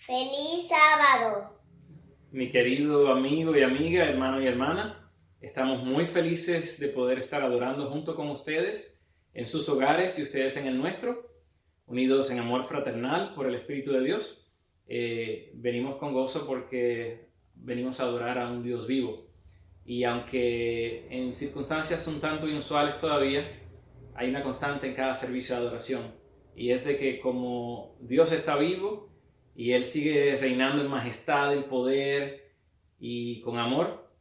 ¡Feliz sábado! Mi querido amigo y amiga, hermano y hermana, estamos muy felices de poder estar adorando junto con ustedes en sus hogares y ustedes en el nuestro, unidos en amor fraternal por el Espíritu de Dios. Venimos con gozo porque venimos a adorar a un Dios vivo. Y aunque en circunstancias un tanto inusuales todavía, hay una constante en cada servicio de adoración. Y es de que como Dios está vivo y Él sigue reinando en majestad, en poder y con amor,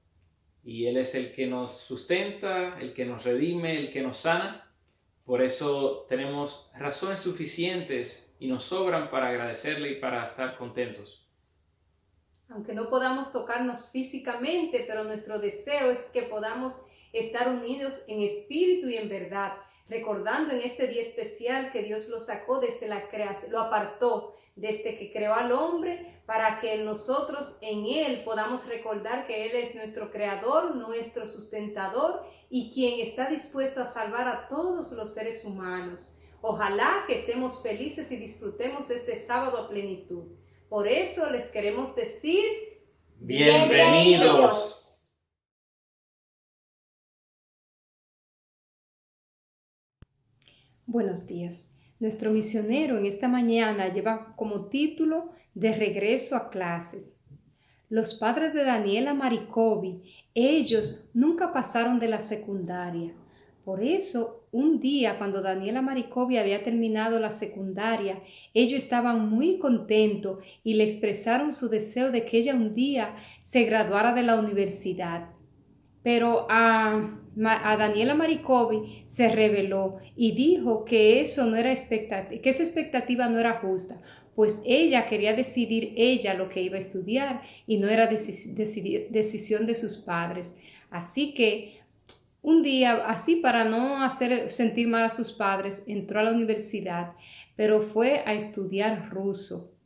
y Él es el que nos sustenta, el que nos redime, el que nos sana, por eso tenemos razones suficientes y nos sobran para agradecerle y para estar contentos. Aunque no podamos tocarnos físicamente, pero nuestro deseo es que podamos estar unidos en espíritu y en verdad, recordando en este día especial que Dios lo sacó desde la creación, lo apartó desde que creó al hombre, para que nosotros en Él podamos recordar que Él es nuestro creador, nuestro sustentador y quien está dispuesto a salvar a todos los seres humanos. Ojalá que estemos felices y disfrutemos este sábado a plenitud. Por eso les queremos decir ¡Bienvenidos! Buenos días. Nuestro misionero en esta mañana lleva como título De regreso a clases. Los padres de Daniela Maricovi, ellos nunca pasaron de la secundaria. Por eso, un día cuando Daniela Maricovi había terminado la secundaria, ellos estaban muy contentos y le expresaron su deseo de que ella un día se graduara de la universidad. Pero a Daniela Maricovi se rebeló y dijo que eso no era que esa expectativa no era justa, pues ella quería decidir ella lo que iba a estudiar y no era decisión de sus padres. Así que un día, así para no hacer sentir mal a sus padres, entró a la universidad, pero fue a estudiar ruso.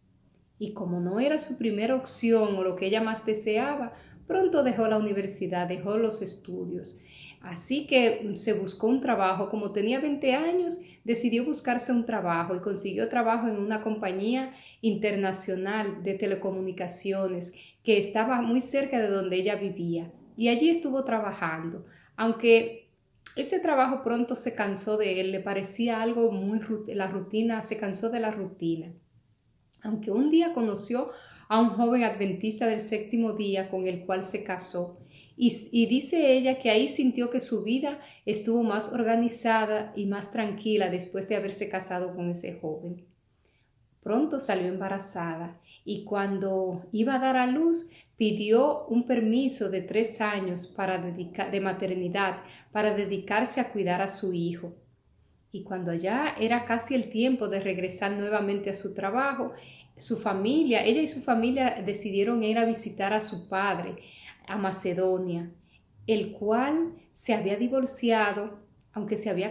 Y como no era su primera opción o lo que ella más deseaba, pronto dejó la universidad, dejó los estudios. Así que se buscó un trabajo. Como tenía 20 años, decidió buscarse un trabajo y consiguió trabajo en una compañía internacional de telecomunicaciones que estaba muy cerca de donde ella vivía. Y allí estuvo trabajando, aunque ese trabajo pronto se cansó de él, le parecía algo la rutina, se cansó de la rutina. Aunque un día conoció a un joven adventista del séptimo día con el cual se casó, y dice ella que ahí sintió que su vida estuvo más organizada y más tranquila después de haberse casado con ese joven. Pronto salió embarazada y cuando iba a dar a luz pidió un permiso de 3 años de maternidad para dedicarse a cuidar a su hijo. Y cuando ya era casi el tiempo de regresar nuevamente a su trabajo, ella y su familia decidieron ir a visitar a su padre a Macedonia, el cual se había divorciado, aunque se había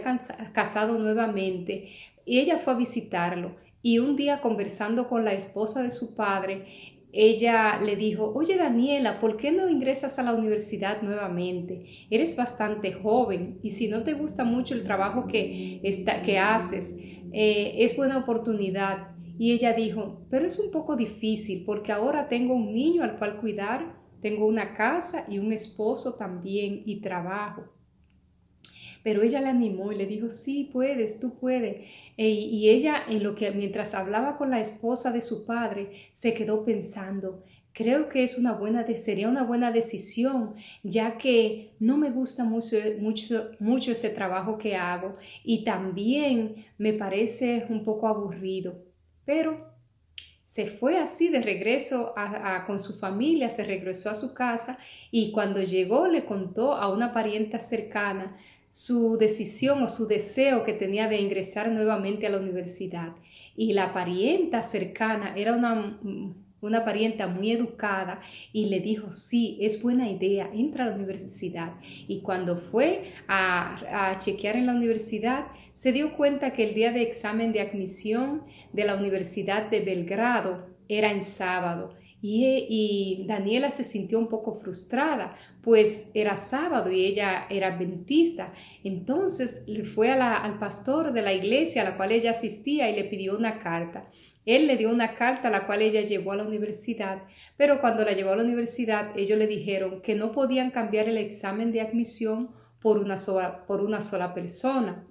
casado nuevamente, y ella fue a visitarlo. Y un día conversando con la esposa de su padre, ella le dijo: oye Daniela, ¿por qué no ingresas a la universidad nuevamente? Eres bastante joven y si no te gusta mucho el trabajo que haces, es buena oportunidad. Y ella dijo: pero es un poco difícil porque ahora tengo un niño al cual cuidar, tengo una casa y un esposo también y trabajo. Pero ella la animó y le dijo: sí, puedes, tú puedes. Y ella, mientras hablaba con la esposa de su padre, se quedó pensando: creo que sería una buena decisión, ya que no me gusta mucho ese trabajo que hago y también me parece un poco aburrido. Pero se fue así de regreso con su familia, se regresó a su casa y cuando llegó le contó a una parienta cercana su decisión o su deseo que tenía de ingresar nuevamente a la universidad. Y la parienta cercana era una parienta muy educada y le dijo: sí, es buena idea, entra a la universidad. Y cuando fue a chequear en la universidad, se dio cuenta que el día de examen de admisión de la Universidad de Belgrado era en sábado. Y Daniela se sintió un poco frustrada, pues era sábado y ella era adventista. Entonces fue al pastor de la iglesia a la cual ella asistía y le pidió una carta. Él le dio una carta la cual ella llevó a la universidad, pero cuando la llevó a la universidad ellos le dijeron que no podían cambiar el examen de admisión por una sola persona.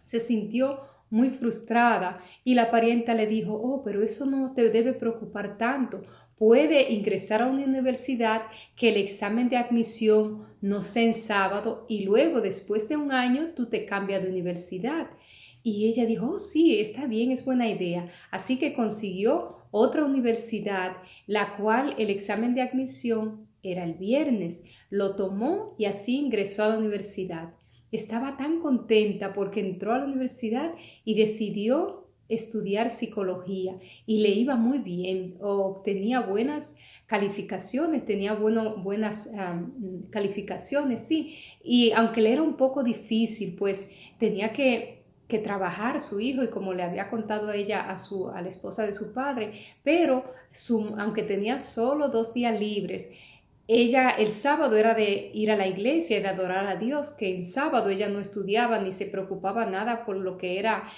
Se sintió muy frustrada y la parienta le dijo, oh, pero eso no te debe preocupar tanto. Puede ingresar a una universidad que el examen de admisión no sea en sábado y luego, después de un año, tú te cambias de universidad. Y ella dijo, oh, sí, está bien, es buena idea. Así que consiguió otra universidad, la cual el examen de admisión era el viernes. Lo tomó y así ingresó a la universidad. Estaba tan contenta porque entró a la universidad y decidió estudiar psicología y le iba muy bien, obtenía buenas calificaciones, tenía buenas calificaciones, sí, y aunque le era un poco difícil, pues tenía que trabajar su hijo y como le había contado a ella, a la esposa de su padre, pero aunque tenía solo 2 días libres, ella el sábado era de ir a la iglesia y de adorar a Dios, que en sábado ella no estudiaba ni se preocupaba nada por lo que era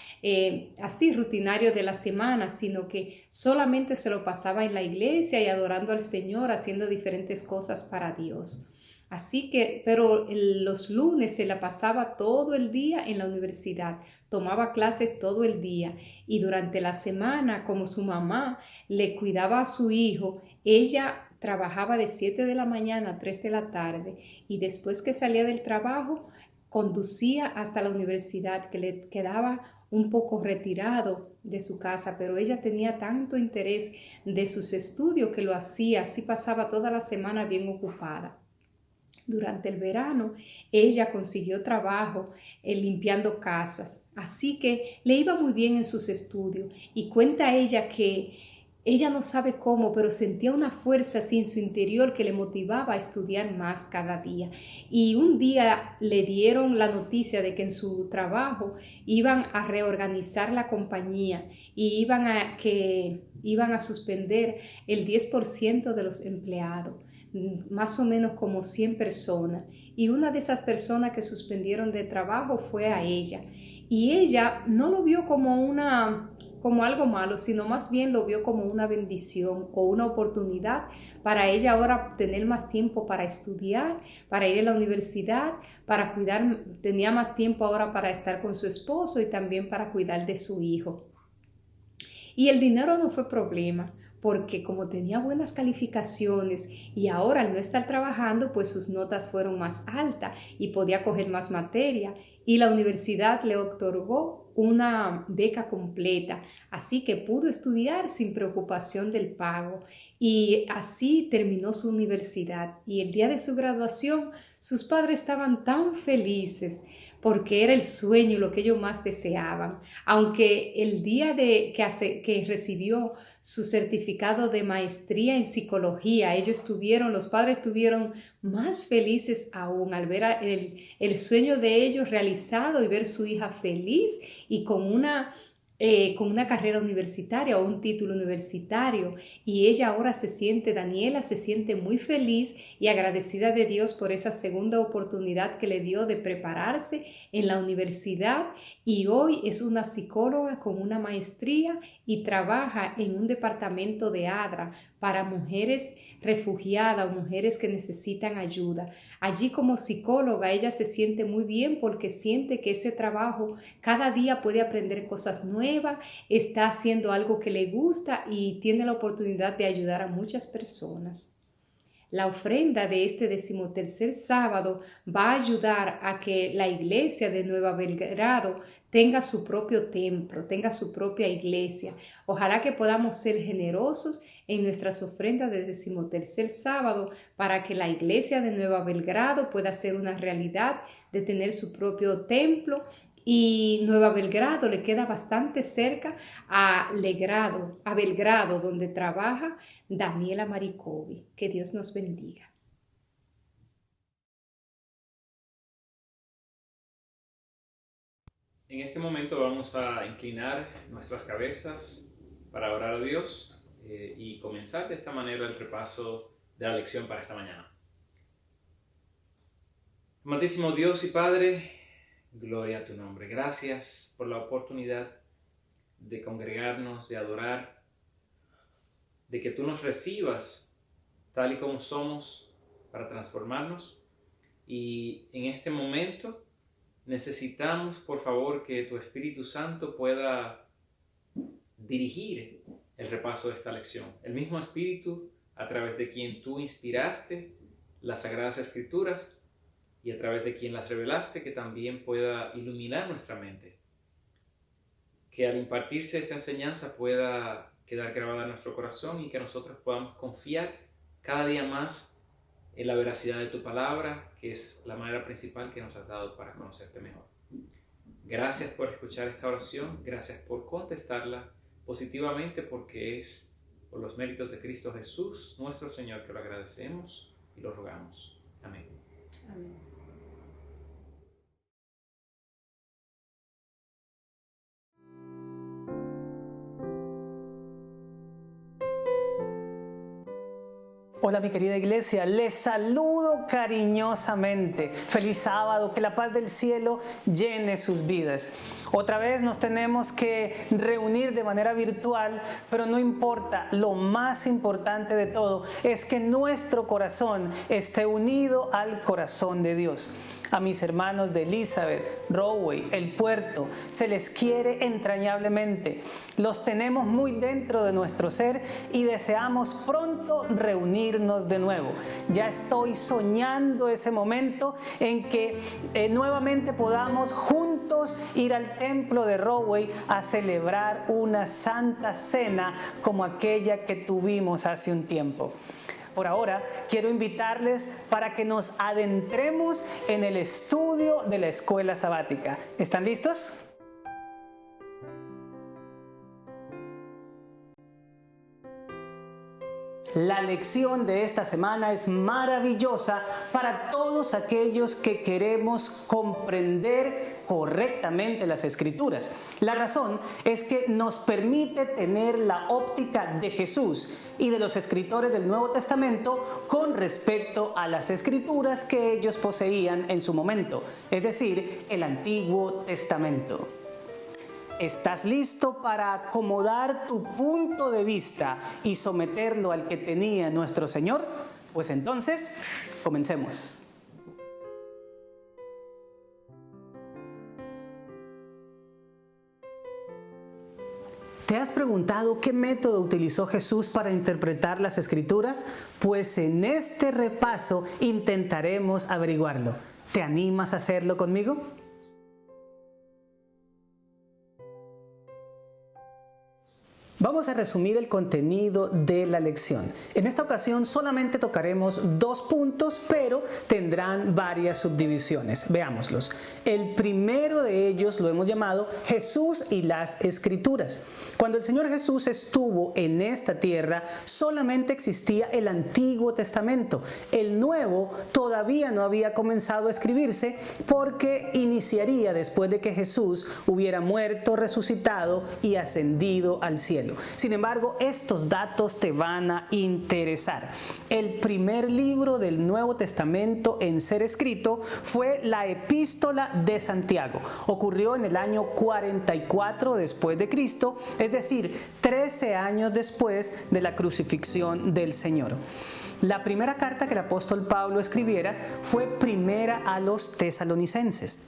así rutinario de la semana, sino que solamente se lo pasaba en la iglesia y adorando al Señor, haciendo diferentes cosas para Dios. Así que, pero los lunes se la pasaba todo el día en la universidad, tomaba clases todo el día y durante la semana, como su mamá le cuidaba a su hijo, ella trabajaba de 7 de la mañana a 3 de la tarde y después que salía del trabajo conducía hasta la universidad que le quedaba un poco retirado de su casa, pero ella tenía tanto interés de sus estudios que lo hacía, así pasaba toda la semana bien ocupada. Durante el verano, ella consiguió trabajo limpiando casas, así que le iba muy bien en sus estudios y cuenta ella que ella no sabe cómo, pero sentía una fuerza así en su interior que le motivaba a estudiar más cada día. Y un día le dieron la noticia de que en su trabajo iban a reorganizar la compañía y iban a suspender el 10% de los empleados, más o menos como 100 personas. Y una de esas personas que suspendieron de trabajo fue a ella. Y ella no lo vio como algo malo, sino más bien lo vio como una bendición o una oportunidad para ella ahora tener más tiempo para estudiar, para ir a la universidad, para cuidar, tenía más tiempo ahora para estar con su esposo y también para cuidar de su hijo. Y el dinero no fue problema, porque como tenía buenas calificaciones y ahora al no estar trabajando, pues sus notas fueron más altas y podía coger más materia y la universidad le otorgó una beca completa, así que pudo estudiar sin preocupación del pago y así terminó su universidad y el día de su graduación sus padres estaban tan felices porque era el sueño lo que ellos más deseaban. Aunque el día que recibió su certificado de maestría en psicología, los padres estuvieron más felices aún al ver el sueño de ellos realizado y ver su hija feliz y con una carrera universitaria o un título universitario y ella ahora Daniela se siente muy feliz y agradecida de Dios por esa segunda oportunidad que le dio de prepararse en la universidad y hoy es una psicóloga con una maestría y trabaja en un departamento de ADRA para mujeres refugiadas o mujeres que necesitan ayuda. Allí como psicóloga ella se siente muy bien porque siente que ese trabajo cada día puede aprender cosas nuevas, está haciendo algo que le gusta y tiene la oportunidad de ayudar a muchas personas. La ofrenda de este 13º sábado va a ayudar a que la iglesia de Nueva Belgrado tenga su propio templo, tenga su propia iglesia. Ojalá que podamos ser generosos en nuestras ofrendas del 13º sábado para que la iglesia de Nueva Belgrado pueda ser una realidad de tener su propio templo. Y Nueva Belgrado le queda bastante cerca a Belgrado, donde trabaja Daniela Maricovi. Que Dios nos bendiga. En este momento vamos a inclinar nuestras cabezas para orar a Dios y comenzar de esta manera el repaso de la lección para esta mañana. Amantísimo Dios y Padre, gloria a tu nombre. Gracias por la oportunidad de congregarnos, de adorar, de que tú nos recibas tal y como somos para transformarnos. Y en este momento necesitamos, por favor, que tu Espíritu Santo pueda dirigir el repaso de esta lección. El mismo Espíritu a través de quien tú inspiraste las Sagradas Escrituras y a través de quien las revelaste, que también pueda iluminar nuestra mente. Que al impartirse esta enseñanza pueda quedar grabada en nuestro corazón y que nosotros podamos confiar cada día más en la veracidad de tu palabra, que es la manera principal que nos has dado para conocerte mejor. Gracias por escuchar esta oración, gracias por contestarla positivamente, porque es por los méritos de Cristo Jesús, nuestro Señor, que lo agradecemos y lo rogamos. Amén. Amén. Hola mi querida iglesia, les saludo cariñosamente. Feliz sábado, que la paz del cielo llene sus vidas. Otra vez nos tenemos que reunir de manera virtual, pero no importa, lo más importante de todo es que nuestro corazón esté unido al corazón de Dios. A mis hermanos de Elizabeth, Rahway, El Puerto, se les quiere entrañablemente. Los tenemos muy dentro de nuestro ser y deseamos pronto reunirnos de nuevo. Ya estoy soñando ese momento en que nuevamente podamos juntos ir al templo de Rahway a celebrar una santa cena como aquella que tuvimos hace un tiempo. Por ahora, quiero invitarles para que nos adentremos en el estudio de la escuela sabática. ¿Están listos? La lección de esta semana es maravillosa para todos aquellos que queremos comprender correctamente las Escrituras. La razón es que nos permite tener la óptica de Jesús y de los escritores del Nuevo Testamento con respecto a las Escrituras que ellos poseían en su momento, es decir, el Antiguo Testamento. ¿Estás listo para acomodar tu punto de vista y someterlo al que tenía nuestro Señor? Pues entonces, comencemos. ¿Te has preguntado qué método utilizó Jesús para interpretar las Escrituras? Pues en este repaso intentaremos averiguarlo. ¿Te animas a hacerlo conmigo? Vamos a resumir el contenido de la lección. En esta ocasión solamente tocaremos 2 puntos, pero tendrán varias subdivisiones. Veámoslos. El primero de ellos lo hemos llamado Jesús y las Escrituras. Cuando el Señor Jesús estuvo en esta tierra, solamente existía el Antiguo Testamento. El Nuevo todavía no había comenzado a escribirse porque iniciaría después de que Jesús hubiera muerto, resucitado y ascendido al cielo. Sin embargo, estos datos te van a interesar. El primer libro del Nuevo Testamento en ser escrito fue la Epístola de Santiago. Ocurrió en el año 44 después de Cristo, es decir, 13 años después de la crucifixión del Señor. La primera carta que el apóstol Pablo escribiera fue primera a los tesalonicenses.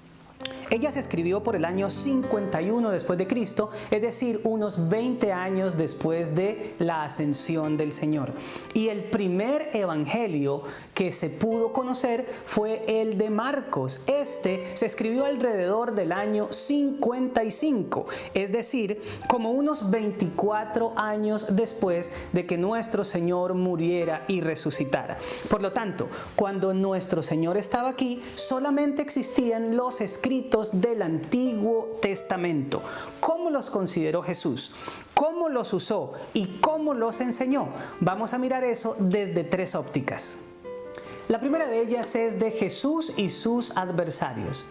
Ella se escribió por el año 51 después de Cristo, es decir, unos 20 años después de la ascensión del Señor. Y el primer evangelio que se pudo conocer fue el de Marcos. Este se escribió alrededor del año 55, es decir, como unos 24 años después de que nuestro Señor muriera y resucitara. Por lo tanto, cuando nuestro Señor estaba aquí, solamente existían los escritos del Antiguo Testamento. ¿Cómo los consideró Jesús? ¿Cómo los usó? ¿Y cómo los enseñó? Vamos a mirar eso desde 3 ópticas. La primera de ellas es de Jesús y sus adversarios.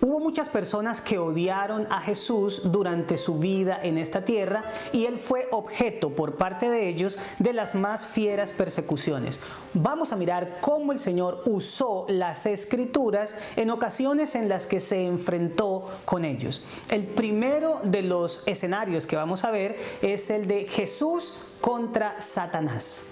Hubo muchas personas que odiaron a Jesús durante su vida en esta tierra y él fue objeto por parte de ellos de las más fieras persecuciones. Vamos a mirar cómo el Señor usó las Escrituras en ocasiones en las que se enfrentó con ellos. El primero de los escenarios que vamos a ver es el de Jesús contra Satanás.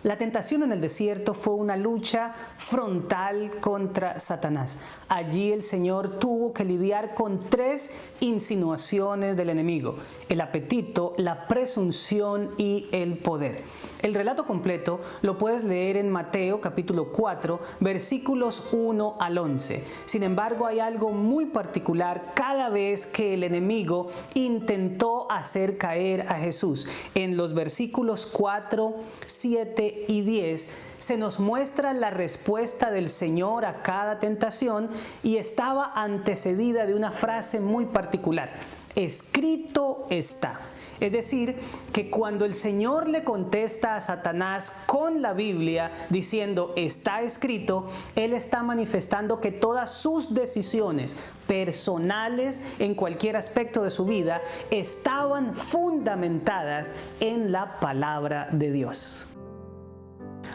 La tentación en el desierto fue una lucha frontal contra Satanás. Allí el Señor tuvo que lidiar con 3 insinuaciones del enemigo: el apetito, la presunción y el poder. El relato completo lo puedes leer en Mateo capítulo 4, versículos 1 al 11. Sin embargo, hay algo muy particular cada vez que el enemigo intentó hacer caer a Jesús. En los versículos 4, 7 y 10 se nos muestra la respuesta del Señor a cada tentación y estaba antecedida de una frase muy particular: escrito está. Es decir, que cuando el Señor le contesta a Satanás con la Biblia diciendo está escrito, Él está manifestando que todas sus decisiones personales en cualquier aspecto de su vida estaban fundamentadas en la palabra de Dios.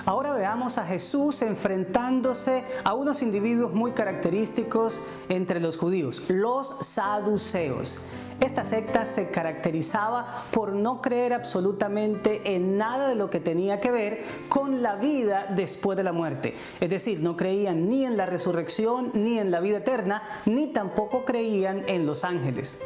Ahora veamos a Jesús enfrentándose a unos individuos muy característicos entre los judíos, los saduceos. Esta secta se caracterizaba por no creer absolutamente en nada de lo que tenía que ver con la vida después de la muerte. Es decir, no creían ni en la resurrección, ni en la vida eterna, ni tampoco creían en los ángeles.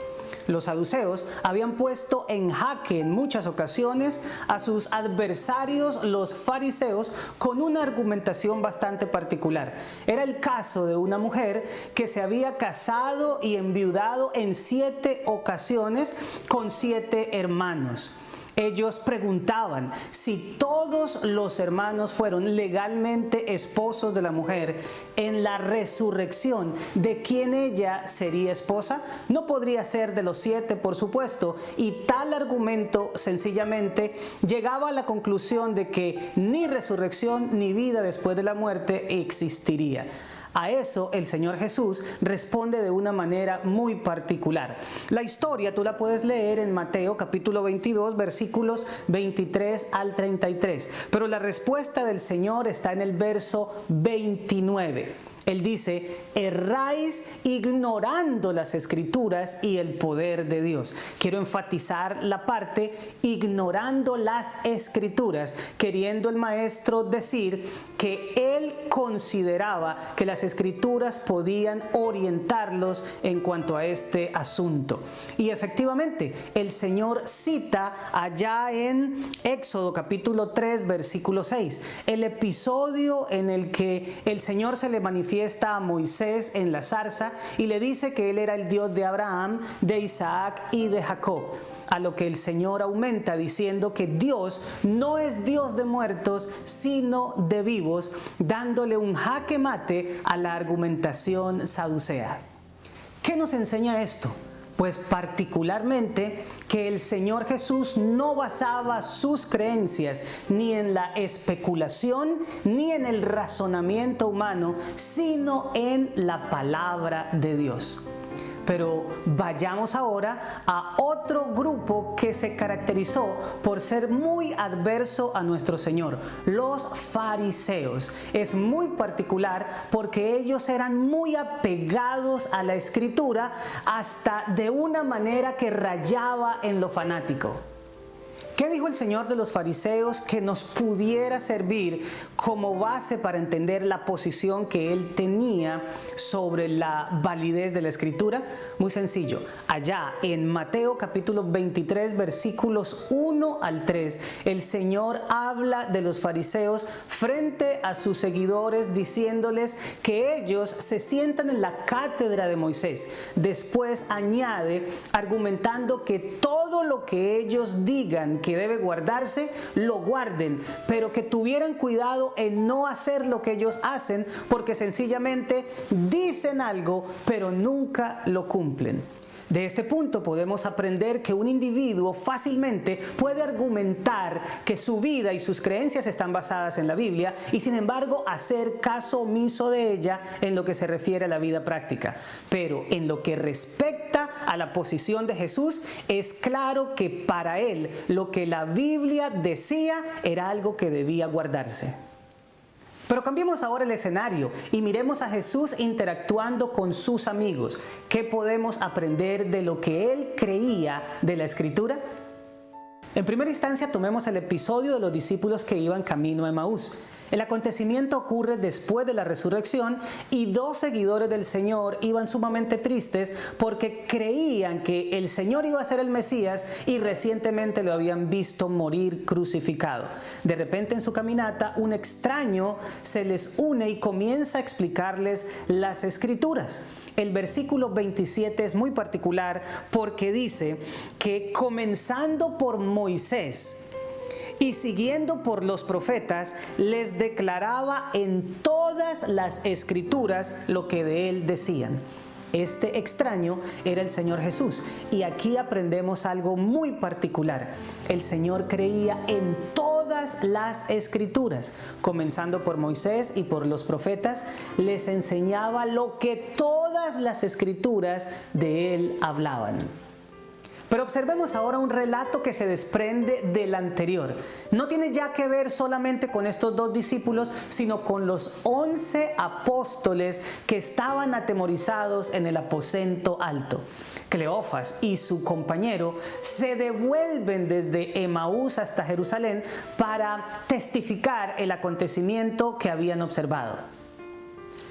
Los saduceos habían puesto en jaque en muchas ocasiones a sus adversarios, los fariseos, con una argumentación bastante particular. Era el caso de una mujer que se había casado y enviudado en 7 ocasiones con 7 hermanos. Ellos preguntaban si todos los hermanos fueron legalmente esposos de la mujer, en la resurrección, ¿de quién ella sería esposa? No podría ser de los 7, por supuesto, y tal argumento sencillamente llegaba a la conclusión de que ni resurrección ni vida después de la muerte existiría. A eso el Señor Jesús responde de una manera muy particular. La historia tú la puedes leer en Mateo capítulo 22, versículos 23 al 33. Pero la respuesta del Señor está en el verso 29. Él dice: erráis ignorando las Escrituras y el poder de Dios. Quiero enfatizar la parte ignorando las Escrituras, queriendo el maestro decir que él consideraba que las Escrituras podían orientarlos en cuanto a este asunto. Y efectivamente, el Señor cita allá en Éxodo capítulo 3, versículo 6, el episodio en el que el Señor se le manifiesta a Moisés en la zarza y le dice que él era el Dios de Abraham, de Isaac y de Jacob. A lo que el Señor aumenta diciendo que Dios no es Dios de muertos, sino de vivos, dándole un jaque mate a la argumentación saducea. ¿Qué nos enseña esto? Pues particularmente que el Señor Jesús no basaba sus creencias ni en la especulación ni en el razonamiento humano, sino en la palabra de Dios. Pero vayamos ahora a otro grupo que se caracterizó por ser muy adverso a nuestro Señor, los fariseos. Es muy particular porque ellos eran muy apegados a la Escritura, hasta de una manera que rayaba en lo fanático. ¿Qué dijo el Señor de los fariseos que nos pudiera servir como base para entender la posición que Él tenía sobre la validez de la Escritura? Muy sencillo. Allá en Mateo capítulo 23, versículos 1 al 3, el Señor habla de los fariseos frente a sus seguidores, diciéndoles que ellos se sientan en la cátedra de Moisés. Después añade, argumentando que todo lo que ellos digan que debe guardarse, lo guarden, pero que tuvieran cuidado en no hacer lo que ellos hacen, porque sencillamente dicen algo, pero nunca lo cumplen. De este punto podemos aprender que un individuo fácilmente puede argumentar que su vida y sus creencias están basadas en la Biblia y sin embargo hacer caso omiso de ella en lo que se refiere a la vida práctica. Pero en lo que respecta a la posición de Jesús, es claro que para él lo que la Biblia decía era algo que debía guardarse. Pero cambiemos ahora el escenario y miremos a Jesús interactuando con sus amigos. ¿Qué podemos aprender de lo que él creía de la Escritura? En primera instancia, tomemos el episodio de los discípulos que iban camino a Emaús. El acontecimiento ocurre después de la resurrección y dos seguidores del Señor iban sumamente tristes porque creían que el Señor iba a ser el Mesías y recientemente lo habían visto morir crucificado. De repente en su caminata un extraño se les une y comienza a explicarles las Escrituras. El versículo 27 es muy particular porque dice que comenzando por Moisés y siguiendo por los profetas, les declaraba en todas las Escrituras lo que de él decían. Este extraño era el Señor Jesús. Y aquí aprendemos algo muy particular. El Señor creía en todas las Escrituras. Comenzando por Moisés y por los profetas, les enseñaba lo que todas las Escrituras de él hablaban. Pero observemos ahora un relato que se desprende del anterior. No tiene ya que ver solamente con estos dos discípulos, sino con los 11 apóstoles que estaban atemorizados en el aposento alto. Cleofas y su compañero se devuelven desde Emaús hasta Jerusalén para testificar el acontecimiento que habían observado.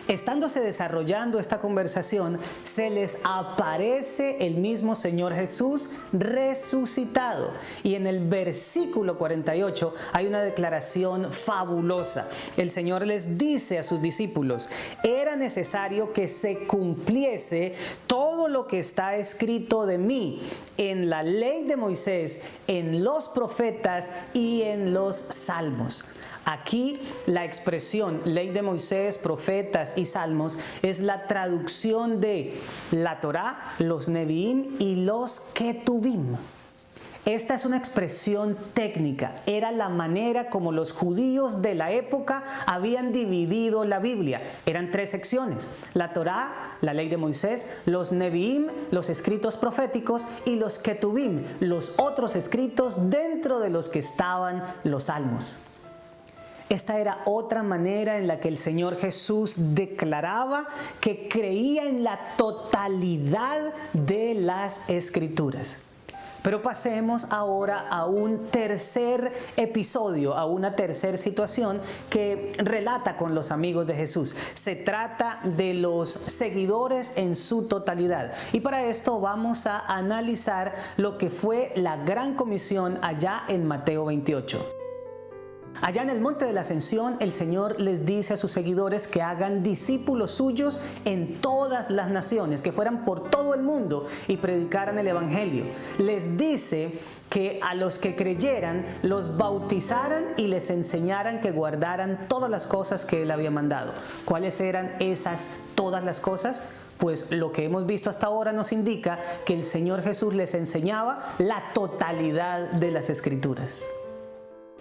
Estándose desarrollando esta conversación, se les aparece el mismo Señor Jesús resucitado. Y en el versículo 48 hay una declaración fabulosa. El Señor les dice a sus discípulos: era necesario que se cumpliese todo lo que está escrito de mí en la ley de Moisés, en los profetas y en los salmos. Aquí la expresión ley de Moisés, profetas y salmos es la traducción de la Torá, los Neviim y los Ketuvim. Esta es una expresión técnica, era la manera como los judíos de la época habían dividido la Biblia. Eran 3 secciones: la Torá, la ley de Moisés, los Neviim, los escritos proféticos, y los Ketuvim, los otros escritos dentro de los que estaban los salmos. Esta era otra manera en la que el Señor Jesús declaraba que creía en la totalidad de las Escrituras. Pero pasemos ahora a un tercer episodio, a una tercera situación que relata con los amigos de Jesús. Se trata de los seguidores en su totalidad. Y para esto vamos a analizar lo que fue la Gran Comisión allá en Mateo 28. Allá en el Monte de la Ascensión, el Señor les dice a sus seguidores que hagan discípulos suyos en todas las naciones, que fueran por todo el mundo y predicaran el Evangelio. Les dice que a los que creyeran los bautizaran y les enseñaran que guardaran todas las cosas que Él había mandado. ¿Cuáles eran esas todas las cosas? Pues lo que hemos visto hasta ahora nos indica que el Señor Jesús les enseñaba la totalidad de las Escrituras.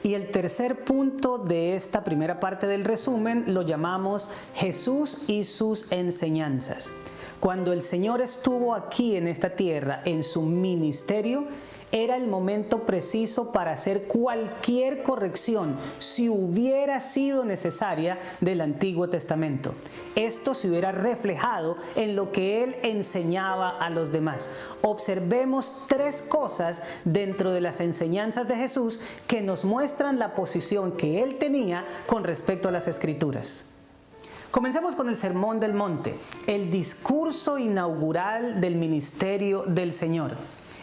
Y el tercer punto de esta primera parte del resumen lo llamamos Jesús y sus enseñanzas. Cuando el Señor estuvo aquí en esta tierra en su ministerio, era el momento preciso para hacer cualquier corrección, si hubiera sido necesaria, del Antiguo Testamento. Esto se hubiera reflejado en lo que Él enseñaba a los demás. Observemos 3 cosas dentro de las enseñanzas de Jesús que nos muestran la posición que Él tenía con respecto a las Escrituras. Comencemos con el Sermón del Monte, el discurso inaugural del ministerio del Señor.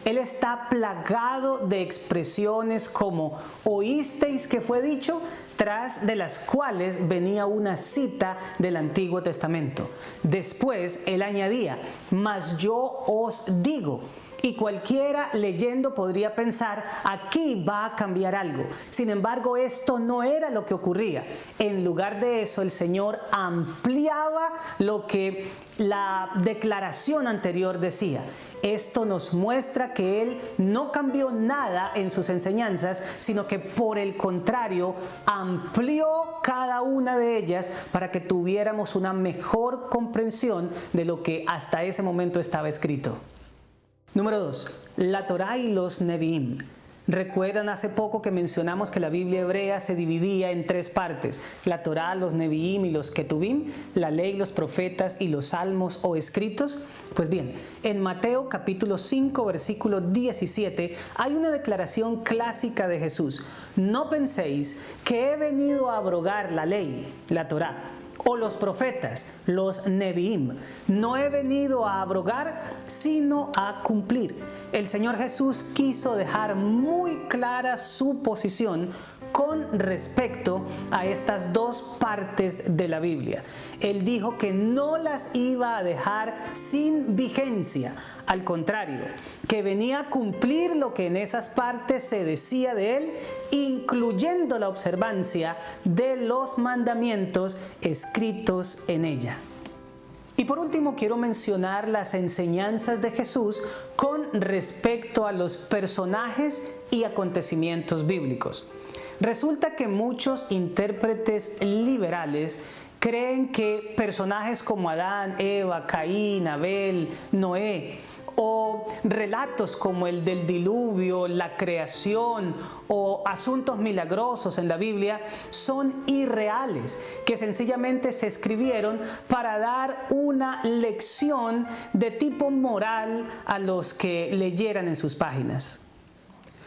Él está plagado de expresiones como «¿oísteis que fue dicho?», tras de las cuales venía una cita del Antiguo Testamento. Después Él añadía «mas yo os digo». Y cualquiera leyendo podría pensar, aquí va a cambiar algo. Sin embargo, esto no era lo que ocurría. En lugar de eso, el Señor ampliaba lo que la declaración anterior decía. Esto nos muestra que Él no cambió nada en sus enseñanzas, sino que por el contrario, amplió cada una de ellas para que tuviéramos una mejor comprensión de lo que hasta ese momento estaba escrito. Número 2. La Torá y los Nevi'im. Recuerdan hace poco que mencionamos que la Biblia hebrea se dividía en 3 partes: la Torá, los Nevi'im y los Ketuvim, la ley, los profetas y los salmos o escritos. Pues bien, en Mateo capítulo 5 versículo 17 hay una declaración clásica de Jesús: no penséis que he venido a abrogar la ley, la Torá, o los profetas, los Nevi'im. No he venido a abrogar, sino a cumplir. El Señor Jesús quiso dejar muy clara su posición con respecto a estas 2 partes de la Biblia. Él dijo que no las iba a dejar sin vigencia. Al contrario, que venía a cumplir lo que en esas partes se decía de Él, incluyendo la observancia de los mandamientos escritos en ella. Y por último, quiero mencionar las enseñanzas de Jesús con respecto a los personajes y acontecimientos bíblicos. Resulta que muchos intérpretes liberales creen que personajes como Adán, Eva, Caín, Abel, Noé, o relatos como el del diluvio, la creación o asuntos milagrosos en la Biblia son irreales, que sencillamente se escribieron para dar una lección de tipo moral a los que leyeran en sus páginas.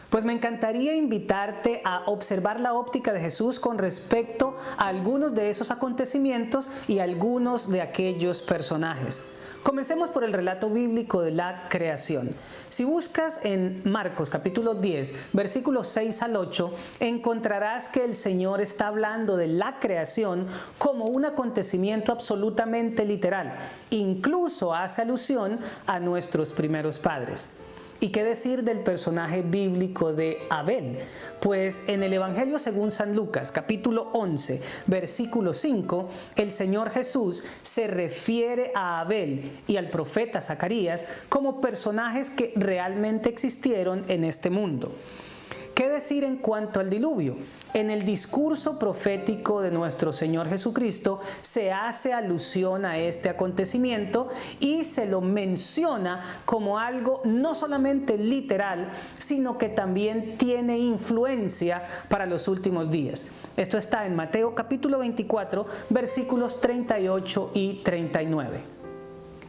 Pues me encantaría invitarte a observar la óptica de Jesús con respecto a algunos de esos acontecimientos y algunos de aquellos personajes. Comencemos por el relato bíblico de la creación. Si buscas en Marcos capítulo 10, versículos 6 al 8, encontrarás que el Señor está hablando de la creación como un acontecimiento absolutamente literal. Incluso hace alusión a nuestros primeros padres. ¿Y qué decir del personaje bíblico de Abel? Pues en el Evangelio según San Lucas, capítulo 11, versículo 5, el Señor Jesús se refiere a Abel y al profeta Zacarías como personajes que realmente existieron en este mundo. ¿Qué decir en cuanto al diluvio? En el discurso profético de nuestro Señor Jesucristo se hace alusión a este acontecimiento y se lo menciona como algo no solamente literal, sino que también tiene influencia para los últimos días. Esto está en Mateo capítulo 24, versículos 38 y 39.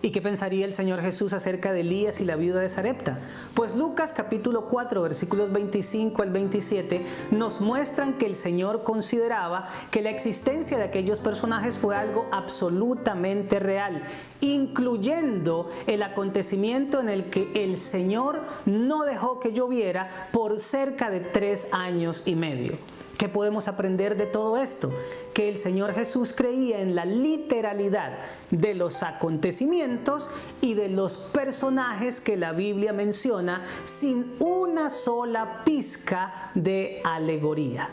¿Y qué pensaría el Señor Jesús acerca de Elías y la viuda de Sarepta? Pues Lucas capítulo 4 versículos 25 al 27 nos muestran que el Señor consideraba que la existencia de aquellos personajes fue algo absolutamente real, incluyendo el acontecimiento en el que el Señor no dejó que lloviera por cerca de 3 años y medio. ¿Qué podemos aprender de todo esto? Que el Señor Jesús creía en la literalidad de los acontecimientos y de los personajes que la Biblia menciona sin una sola pizca de alegoría.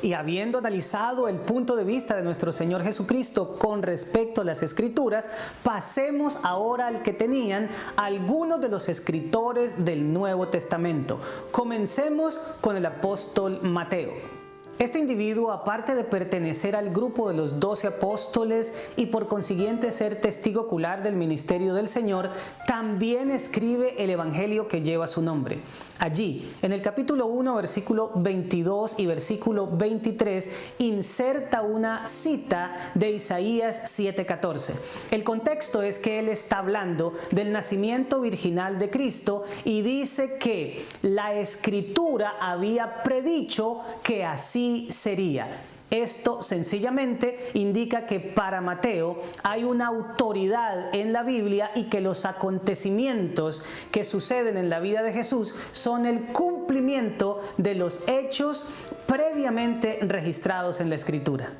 Y habiendo analizado el punto de vista de nuestro Señor Jesucristo con respecto a las Escrituras, pasemos ahora al que tenían algunos de los escritores del Nuevo Testamento. Comencemos con el apóstol Mateo. Este individuo, aparte de pertenecer al grupo de los 12 apóstoles y por consiguiente ser testigo ocular del ministerio del Señor, también escribe el evangelio que lleva su nombre. Allí, en el capítulo 1, versículo 22 y versículo 23, inserta una cita de Isaías 7:14. El contexto es que él está hablando del nacimiento virginal de Cristo y dice que la Escritura había predicho que así sería. Esto sencillamente indica que para Mateo hay una autoridad en la Biblia y que los acontecimientos que suceden en la vida de Jesús son el cumplimiento de los hechos previamente registrados en la Escritura.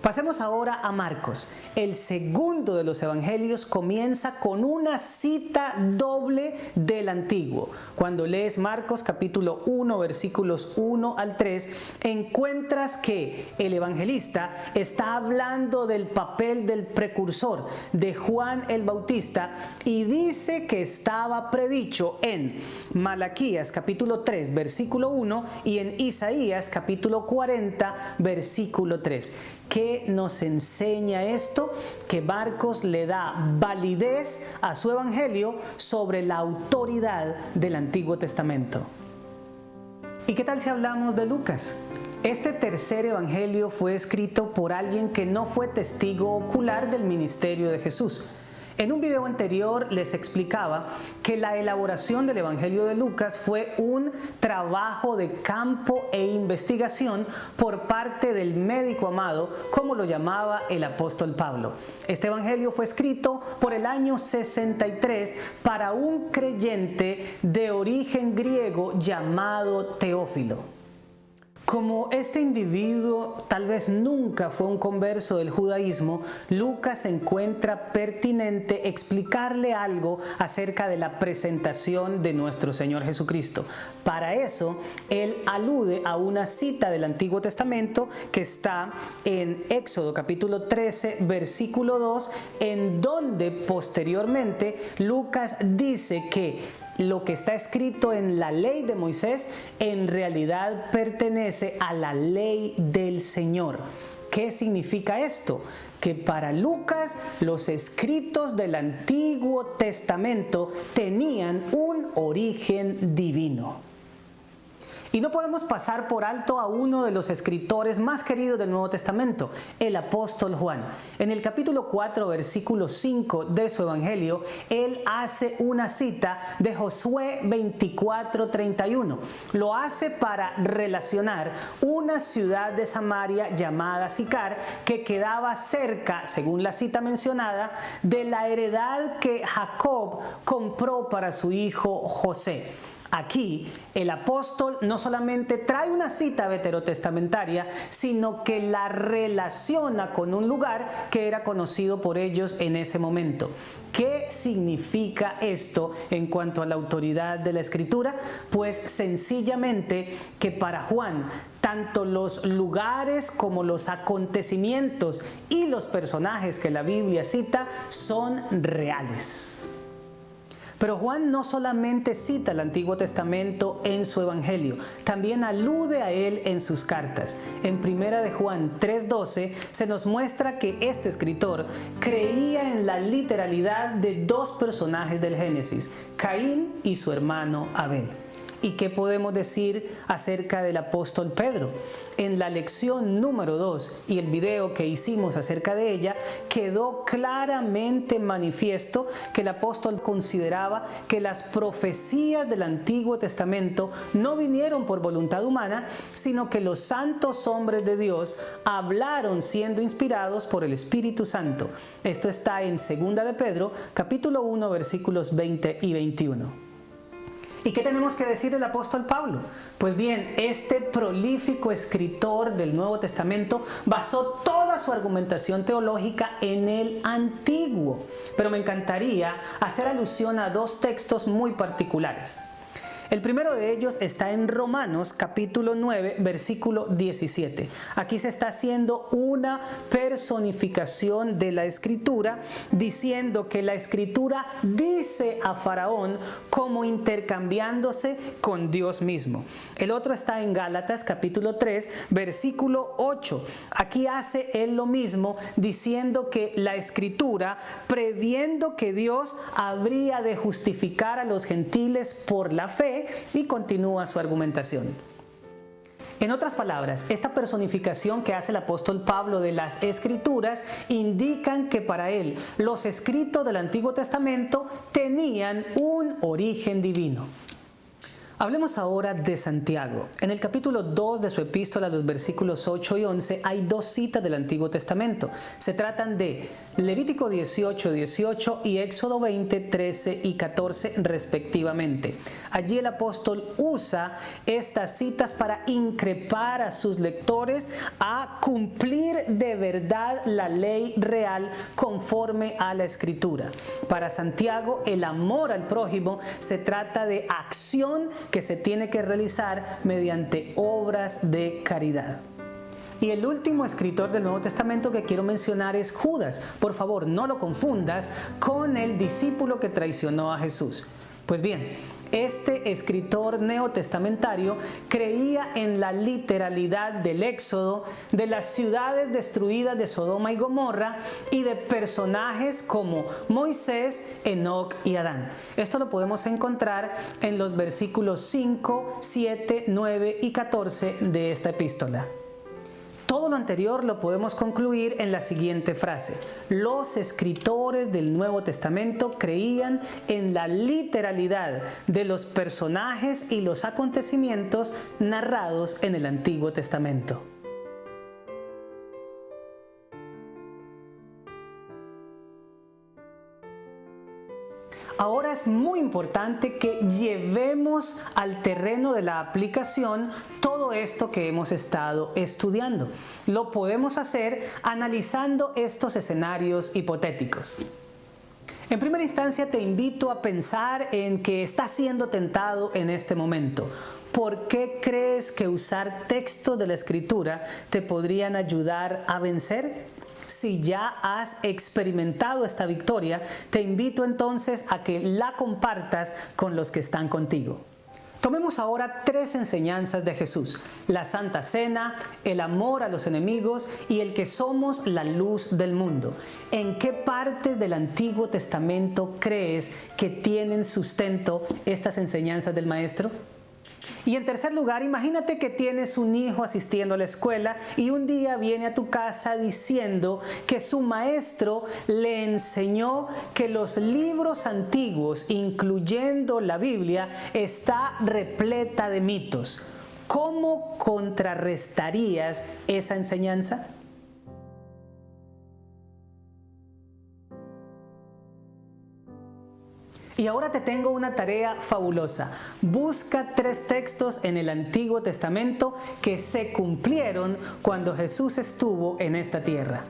Pasemos ahora a Marcos. El segundo de los evangelios comienza con una cita doble del Antiguo. Cuando lees Marcos capítulo 1, versículos 1 al 3, encuentras que el evangelista está hablando del papel del precursor de Juan el Bautista y dice que estaba predicho en Malaquías capítulo 3, versículo 1 y en Isaías capítulo 40, versículo 3. ¿Qué nos enseña esto? Que Marcos le da validez a su evangelio sobre la autoridad del Antiguo Testamento. ¿Y qué tal si hablamos de Lucas? Este tercer evangelio fue escrito por alguien que no fue testigo ocular del ministerio de Jesús. En un video anterior les explicaba que la elaboración del Evangelio de Lucas fue un trabajo de campo e investigación por parte del médico amado, como lo llamaba el apóstol Pablo. Este Evangelio fue escrito por el año 63 para un creyente de origen griego llamado Teófilo. Como este individuo tal vez nunca fue un converso del judaísmo, Lucas encuentra pertinente explicarle algo acerca de la presentación de nuestro Señor Jesucristo. Para eso, él alude a una cita del Antiguo Testamento que está en Éxodo capítulo 13, versículo 2, en donde posteriormente Lucas dice que lo que está escrito en la ley de Moisés en realidad pertenece a la ley del Señor. ¿Qué significa esto? Que para Lucas los escritos del Antiguo Testamento tenían un origen divino. Y no podemos pasar por alto a uno de los escritores más queridos del Nuevo Testamento, el apóstol Juan. En el capítulo 4, versículo 5 de su evangelio, él hace una cita de Josué 24:31. Lo hace para relacionar una ciudad de Samaria llamada Sicar, que quedaba cerca, según la cita mencionada, de la heredad que Jacob compró para su hijo José. Aquí el apóstol no solamente trae una cita veterotestamentaria, sino que la relaciona con un lugar que era conocido por ellos en ese momento. ¿Qué significa esto en cuanto a la autoridad de la Escritura? Pues sencillamente que para Juan, tanto los lugares como los acontecimientos y los personajes que la Biblia cita son reales. Pero Juan no solamente cita el Antiguo Testamento en su Evangelio, también alude a él en sus cartas. En 1 de Juan 3:12 se nos muestra que este escritor creía en la literalidad de dos personajes del Génesis, Caín y su hermano Abel. ¿Y qué podemos decir acerca del apóstol Pedro? En la lección número 2 y el video que hicimos acerca de ella, quedó claramente manifiesto que el apóstol consideraba que las profecías del Antiguo Testamento no vinieron por voluntad humana, sino que los santos hombres de Dios hablaron siendo inspirados por el Espíritu Santo. Esto está en 2 de Pedro, capítulo 1, versículos 20 y 21. ¿Y qué tenemos que decir del apóstol Pablo? Pues bien, este prolífico escritor del Nuevo Testamento basó toda su argumentación teológica en el Antiguo. Pero me encantaría hacer alusión a dos textos muy particulares. El primero de ellos está en Romanos capítulo 9, versículo 17. Aquí se está haciendo una personificación de la Escritura, diciendo que la Escritura dice a Faraón como intercambiándose con Dios mismo. El otro está en Gálatas capítulo 3, versículo 8. Aquí hace él lo mismo, diciendo que la Escritura, previendo que Dios habría de justificar a los gentiles por la fe, y continúa su argumentación. En otras palabras, esta personificación que hace el apóstol Pablo de las Escrituras indican que para él los escritos del Antiguo Testamento tenían un origen divino. Hablemos ahora de Santiago. En el capítulo 2 de su epístola, los versículos 8 y 11, hay dos citas del Antiguo Testamento. Se tratan de Levítico 18, 18 y Éxodo 20, 13 y 14 respectivamente. Allí el apóstol usa estas citas para increpar a sus lectores a cumplir de verdad la ley real conforme a la Escritura. Para Santiago, el amor al prójimo se trata de acción que se tiene que realizar mediante obras de caridad. Y el último escritor del Nuevo Testamento que quiero mencionar es Judas. Por favor, no lo confundas con el discípulo que traicionó a Jesús. Pues bien, este escritor neotestamentario creía en la literalidad del Éxodo, de las ciudades destruidas de Sodoma y Gomorra y de personajes como Moisés, Enoc y Adán. Esto lo podemos encontrar en los versículos 5, 7, 9 y 14 de esta epístola. Todo lo anterior lo podemos concluir en la siguiente frase: los escritores del Nuevo Testamento creían en la literalidad de los personajes y los acontecimientos narrados en el Antiguo Testamento. Ahora es muy importante que llevemos al terreno de la aplicación todo esto que hemos estado estudiando. Lo podemos hacer analizando estos escenarios hipotéticos. En primera instancia, te invito a pensar en que estás siendo tentado en este momento. ¿Por qué crees que usar textos de la Escritura te podrían ayudar a vencer? Si ya has experimentado esta victoria, te invito entonces a que la compartas con los que están contigo. Tomemos ahora tres enseñanzas de Jesús: la Santa Cena, el amor a los enemigos y el que somos la luz del mundo. ¿En qué partes del Antiguo Testamento crees que tienen sustento estas enseñanzas del Maestro? Y en tercer lugar, imagínate que tienes un hijo asistiendo a la escuela y un día viene a tu casa diciendo que su maestro le enseñó que los libros antiguos, incluyendo la Biblia, está repleta de mitos. ¿Cómo contrarrestarías esa enseñanza? Y ahora te tengo una tarea fabulosa. Busca tres textos en el Antiguo Testamento que se cumplieron cuando Jesús estuvo en esta tierra.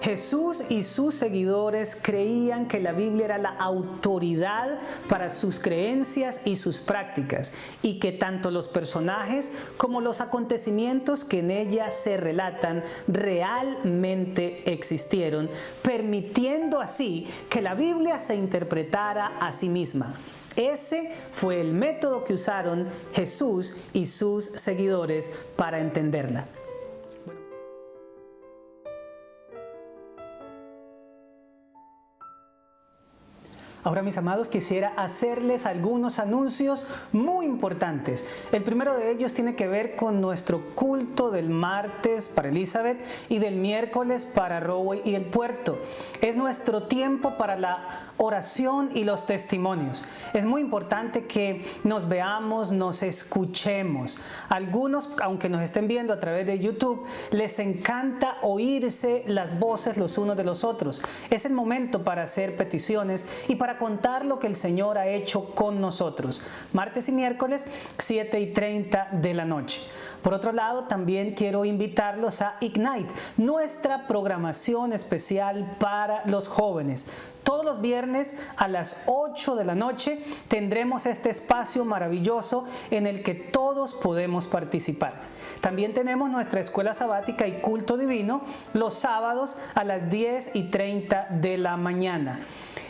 Jesús y sus seguidores creían que la Biblia era la autoridad para sus creencias y sus prácticas, y que tanto los personajes como los acontecimientos que en ella se relatan realmente existieron, permitiendo así que la Biblia se interpretara a sí misma. Ese fue el método que usaron Jesús y sus seguidores para entenderla. Ahora, mis amados, quisiera hacerles algunos anuncios muy importantes. El primero de ellos tiene que ver con nuestro culto del martes para Elizabeth y del miércoles para Rowey y el Puerto. Es nuestro tiempo para la oración y los testimonios. Es muy importante que nos veamos, nos escuchemos. Algunos, aunque nos estén viendo a través de YouTube, les encanta oírse las voces los unos de los otros. Es el momento para hacer peticiones y para contar lo que el Señor ha hecho con nosotros. Martes y miércoles, 7:30 de la noche. Por otro lado, también quiero invitarlos a Ignite, nuestra programación especial para los jóvenes. Todos los viernes a las 8 de la noche tendremos este espacio maravilloso en el que todos podemos participar. También tenemos nuestra escuela sabática y culto divino los sábados a las 10:30 de la mañana.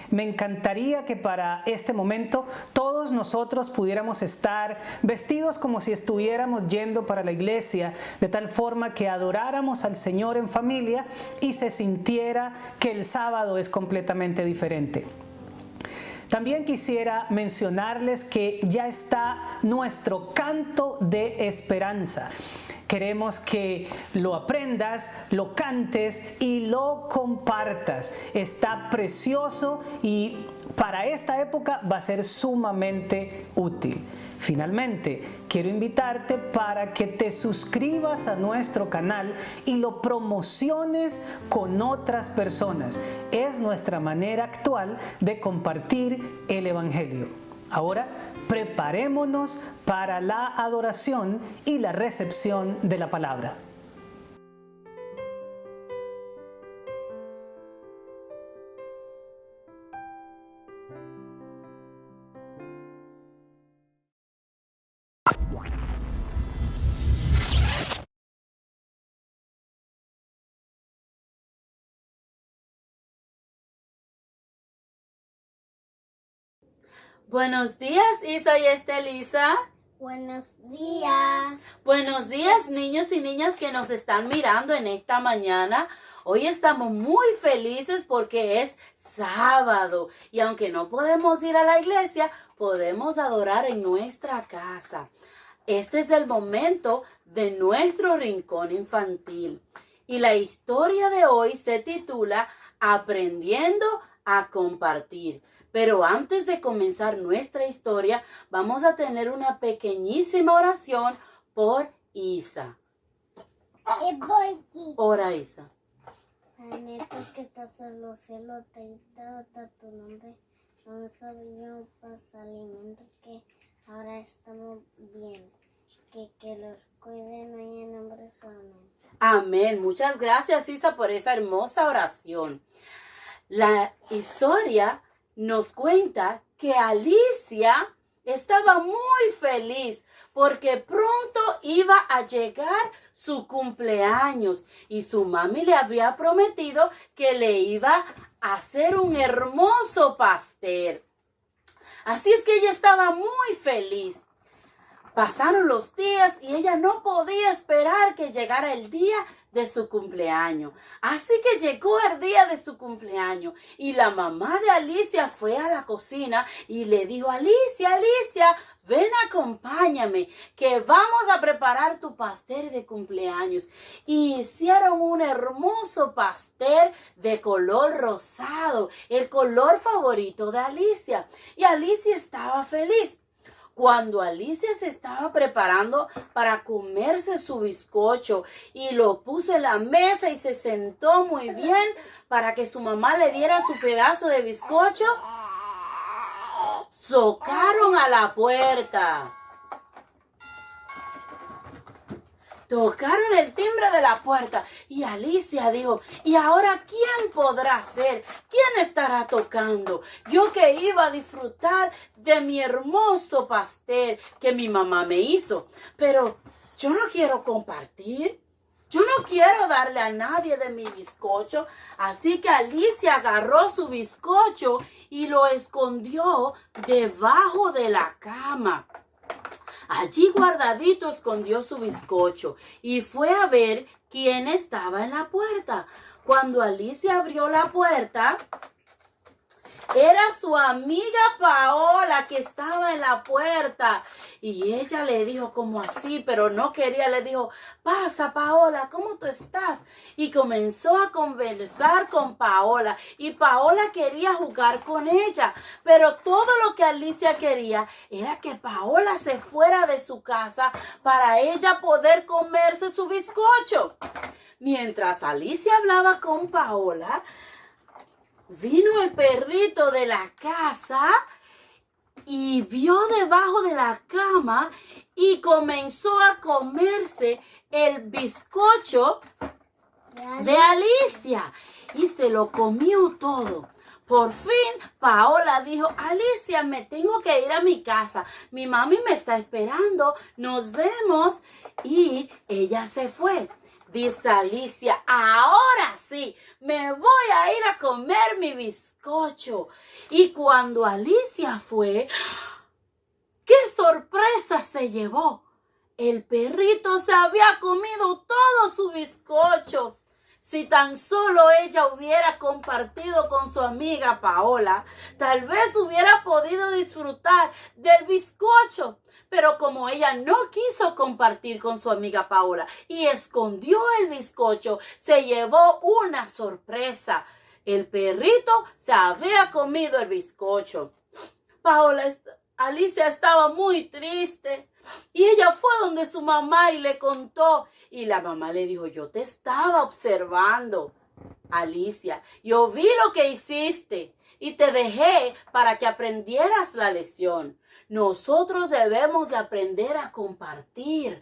Me encantaría que para este momento todos nosotros pudiéramos estar vestidos como si estuviéramos yendo para la iglesia, de tal forma que adoráramos al Señor en familia y se sintiera que el sábado es completamente diferente. También quisiera mencionarles que ya está nuestro canto de esperanza. Queremos que lo aprendas, lo cantes y lo compartas. Está precioso y para esta época va a ser sumamente útil. Finalmente, quiero invitarte para que te suscribas a nuestro canal y lo promociones con otras personas. Es nuestra manera actual de compartir el Evangelio. Ahora, preparémonos para la adoración y la recepción de la palabra. Buenos días, Isa y Estelisa. Buenos días. Buenos días, niños y niñas que nos están mirando en esta mañana. Hoy estamos muy felices porque es sábado y aunque no podemos ir a la iglesia, podemos adorar en nuestra casa. Este es el momento de nuestro rincón infantil y la historia de hoy se titula Aprendiendo a compartir. Pero antes de comenzar nuestra historia, vamos a tener una pequeñísima oración por Isa. Ora, Isa. Padre, que estás en los cielos, te está tu nombre. No sabíamos para alimento que ahora estamos bien. Que los cuiden hoy en nombre solamente. Amén. Muchas gracias, Isa, por esa hermosa oración. La historia nos cuenta que Alicia estaba muy feliz porque pronto iba a llegar su cumpleaños y su mami le había prometido que le iba a hacer un hermoso pastel. Así es que ella estaba muy feliz. Pasaron los días y ella no podía esperar que llegara el día de su cumpleaños. Así que llegó el día de su cumpleaños y la mamá de Alicia fue a la cocina y le dijo: Alicia, ven, acompáñame, que vamos a preparar tu pastel de cumpleaños. Y hicieron un hermoso pastel de color rosado, el color favorito de Alicia. Y Alicia estaba feliz. Cuando Alicia se estaba preparando para comerse su bizcocho y lo puso en la mesa y se sentó muy bien para que su mamá le diera su pedazo de bizcocho, tocaron a la puerta. Tocaron el timbre de la puerta y Alicia dijo: ¿y ahora quién podrá ser? ¿Quién estará tocando? Yo que iba a disfrutar de mi hermoso pastel que mi mamá me hizo, pero yo no quiero compartir. Yo no quiero darle a nadie de mi bizcocho. Así que Alicia agarró su bizcocho y lo escondió debajo de la cama. Allí guardadito escondió su bizcocho y fue a ver quién estaba en la puerta. Cuando Alicia abrió la puerta, era su amiga Paola que estaba en la puerta. Y ella le dijo como así, pero no quería, le dijo: pasa, Paola, ¿cómo tú estás? Y comenzó a conversar con Paola. Y Paola quería jugar con ella. Pero todo lo que Alicia quería era que Paola se fuera de su casa para ella poder comerse su bizcocho. Mientras Alicia hablaba con Paola, vino el perrito de la casa y vio debajo de la cama y comenzó a comerse el bizcocho de Alicia y se lo comió todo. Por fin, Paola dijo: Alicia, me tengo que ir a mi casa. Mi mami me está esperando. Nos vemos. Y ella se fue. Dice Alicia: ahora sí, me voy a ir a comer mi bizcocho. Y cuando Alicia fue, ¡qué sorpresa se llevó! El perrito se había comido todo su bizcocho. Si tan solo ella hubiera compartido con su amiga Paola, tal vez hubiera podido disfrutar del bizcocho. Pero como ella no quiso compartir con su amiga Paola y escondió el bizcocho, se llevó una sorpresa. El perrito se había comido el bizcocho. Alicia estaba muy triste y ella fue donde su mamá y le contó. Y la mamá le dijo, yo te estaba observando, Alicia. Yo vi lo que hiciste y te dejé para que aprendieras la lección. Nosotros debemos de aprender a compartir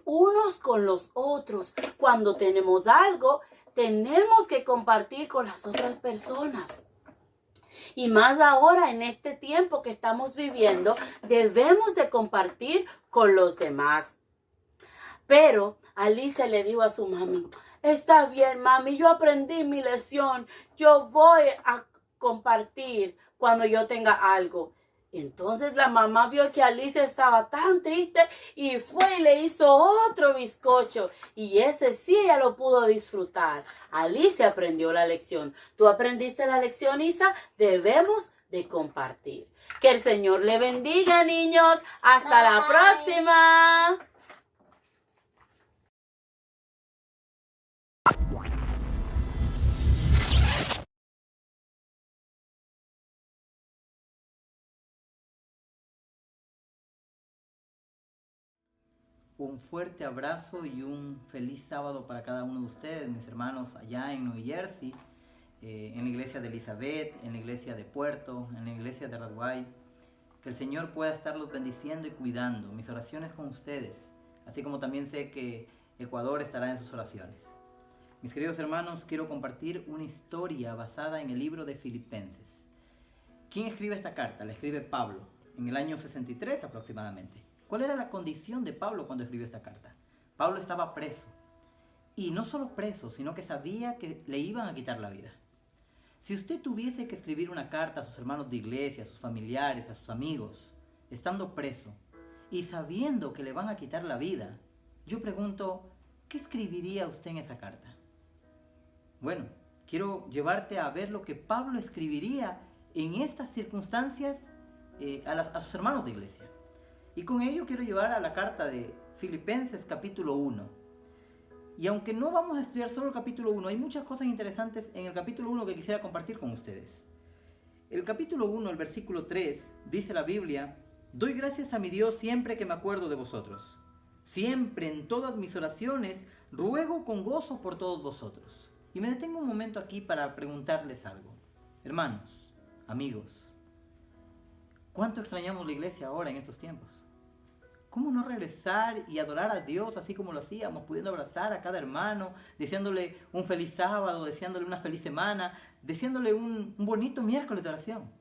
unos con los otros. Cuando tenemos algo, tenemos que compartir con las otras personas. Y más ahora en este tiempo que estamos viviendo, debemos de compartir con los demás. Pero Alicia le dijo a su mami, está bien, mami, yo aprendí mi lección. Yo voy a compartir cuando yo tenga algo. Entonces la mamá vio que Alicia estaba tan triste y fue y le hizo otro bizcocho. Y ese sí ella lo pudo disfrutar. Alicia aprendió la lección. ¿Tú aprendiste la lección, Isa? Debemos de compartir. Que el Señor le bendiga, niños. Hasta la próxima. Un fuerte abrazo y un feliz sábado para cada uno de ustedes, mis hermanos allá en New Jersey, en la iglesia de Elizabeth, en la iglesia de Puerto, en la iglesia de Radway. Que el Señor pueda estarlos bendiciendo y cuidando. Mis oraciones con ustedes, así como también sé que Ecuador estará en sus oraciones. Mis queridos hermanos, quiero compartir una historia basada en el libro de Filipenses. ¿Quién escribe esta carta? La escribe Pablo, en el año 63 aproximadamente. ¿Cuál era la condición de Pablo cuando escribió esta carta? Pablo estaba preso. Y no solo preso, sino que sabía que le iban a quitar la vida. Si usted tuviese que escribir una carta a sus hermanos de iglesia, a sus familiares, a sus amigos, estando preso y sabiendo que le van a quitar la vida, yo pregunto, ¿qué escribiría usted en esa carta? Bueno, quiero llevarte a ver lo que Pablo escribiría en estas circunstancias a sus hermanos de iglesia. Y con ello quiero llevar a la carta de Filipenses capítulo 1. Y aunque no vamos a estudiar solo el capítulo 1, hay muchas cosas interesantes en el capítulo 1 que quisiera compartir con ustedes. El capítulo 1, el versículo 3, dice la Biblia, doy gracias a mi Dios siempre que me acuerdo de vosotros. Siempre en todas mis oraciones ruego con gozo por todos vosotros. Y me detengo un momento aquí para preguntarles algo. Hermanos, amigos, ¿cuánto extrañamos la iglesia ahora en estos tiempos? ¿Cómo no regresar y adorar a Dios así como lo hacíamos, pudiendo abrazar a cada hermano, deseándole un feliz sábado, deseándole una feliz semana, deseándole un bonito miércoles de oración?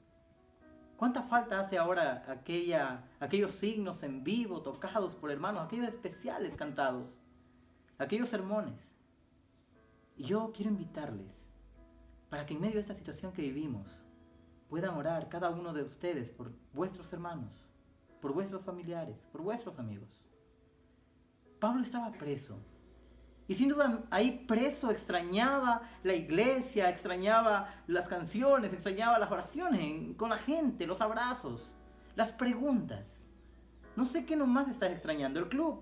¿Cuánta falta hace ahora aquellos signos en vivo, tocados por hermanos, aquellos especiales cantados, aquellos sermones? Y yo quiero invitarles para que en medio de esta situación que vivimos puedan orar cada uno de ustedes por vuestros hermanos, por vuestros familiares, por vuestros amigos. Pablo estaba preso. Y sin duda ahí preso extrañaba la iglesia, extrañaba las canciones, extrañaba las oraciones con la gente, los abrazos, las preguntas. No sé qué nomás estás extrañando, el club.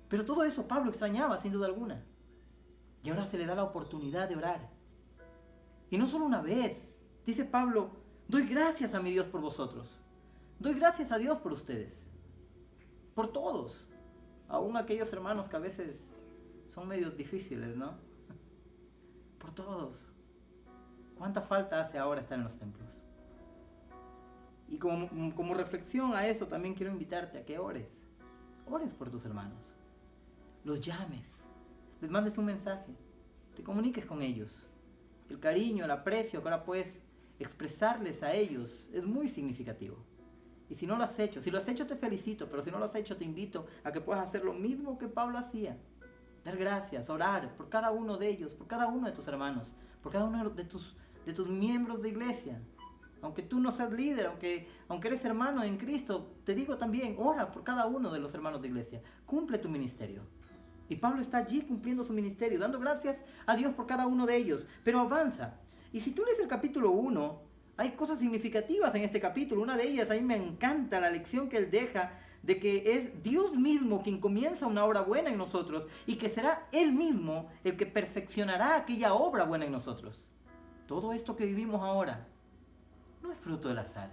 Pero todo eso Pablo extrañaba sin duda alguna. Y ahora se le da la oportunidad de orar. Y no solo una vez. Dice Pablo, doy gracias a mi Dios por vosotros. Doy gracias a Dios por ustedes, por todos, aún aquellos hermanos que a veces son medios difíciles, ¿no? Por todos. ¿Cuánta falta hace ahora estar en los templos? Y como reflexión a eso también quiero invitarte a que ores por tus hermanos, los llames, les mandes un mensaje, te comuniques con ellos. El cariño, el aprecio que ahora puedes expresarles a ellos es muy significativo. Y si no lo has hecho, si lo has hecho te felicito, pero si no lo has hecho te invito a que puedas hacer lo mismo que Pablo hacía. Dar gracias, orar por cada uno de ellos, por cada uno de tus hermanos, por cada uno de tus miembros de iglesia. Aunque tú no seas líder, aunque eres hermano en Cristo, te digo también, ora por cada uno de los hermanos de iglesia. Cumple tu ministerio. Y Pablo está allí cumpliendo su ministerio, dando gracias a Dios por cada uno de ellos. Pero avanza. Y si tú lees el capítulo 1, Hay cosas significativas en este capítulo. Una de ellas, a mí me encanta la lección que él deja de que es Dios mismo quien comienza una obra buena en nosotros y que será Él mismo el que perfeccionará aquella obra buena en nosotros. Todo esto que vivimos ahora no es fruto del azar.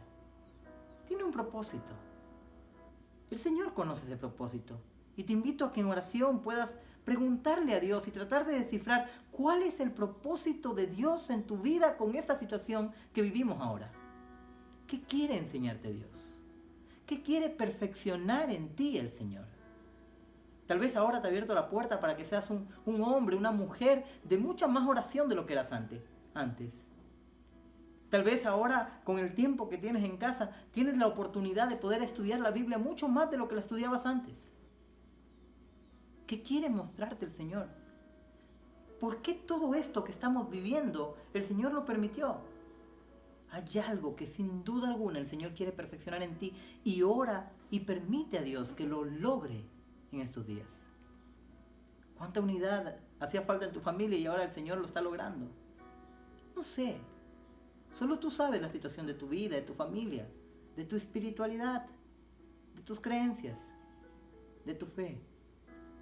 Tiene un propósito. El Señor conoce ese propósito. Y te invito a que en oración puedas preguntarle a Dios y tratar de descifrar cuál es el propósito de Dios en tu vida con esta situación que vivimos ahora. ¿Qué quiere enseñarte Dios? ¿Qué quiere perfeccionar en ti el Señor? Tal vez ahora te ha abierto la puerta para que seas un hombre, una mujer de mucha más oración de lo que eras antes. Tal vez ahora, con el tiempo que tienes en casa, tienes la oportunidad de poder estudiar la Biblia mucho más de lo que la estudiabas antes. ¿Qué quiere mostrarte el Señor? ¿Por qué todo esto que estamos viviendo el Señor lo permitió? Hay algo que sin duda alguna el Señor quiere perfeccionar en ti y ora y permite a Dios que lo logre en estos días. ¿Cuánta unidad hacía falta en tu familia y ahora el Señor lo está logrando? No sé. Solo tú sabes la situación de tu vida, de tu familia, de tu espiritualidad, de tus creencias, de tu fe.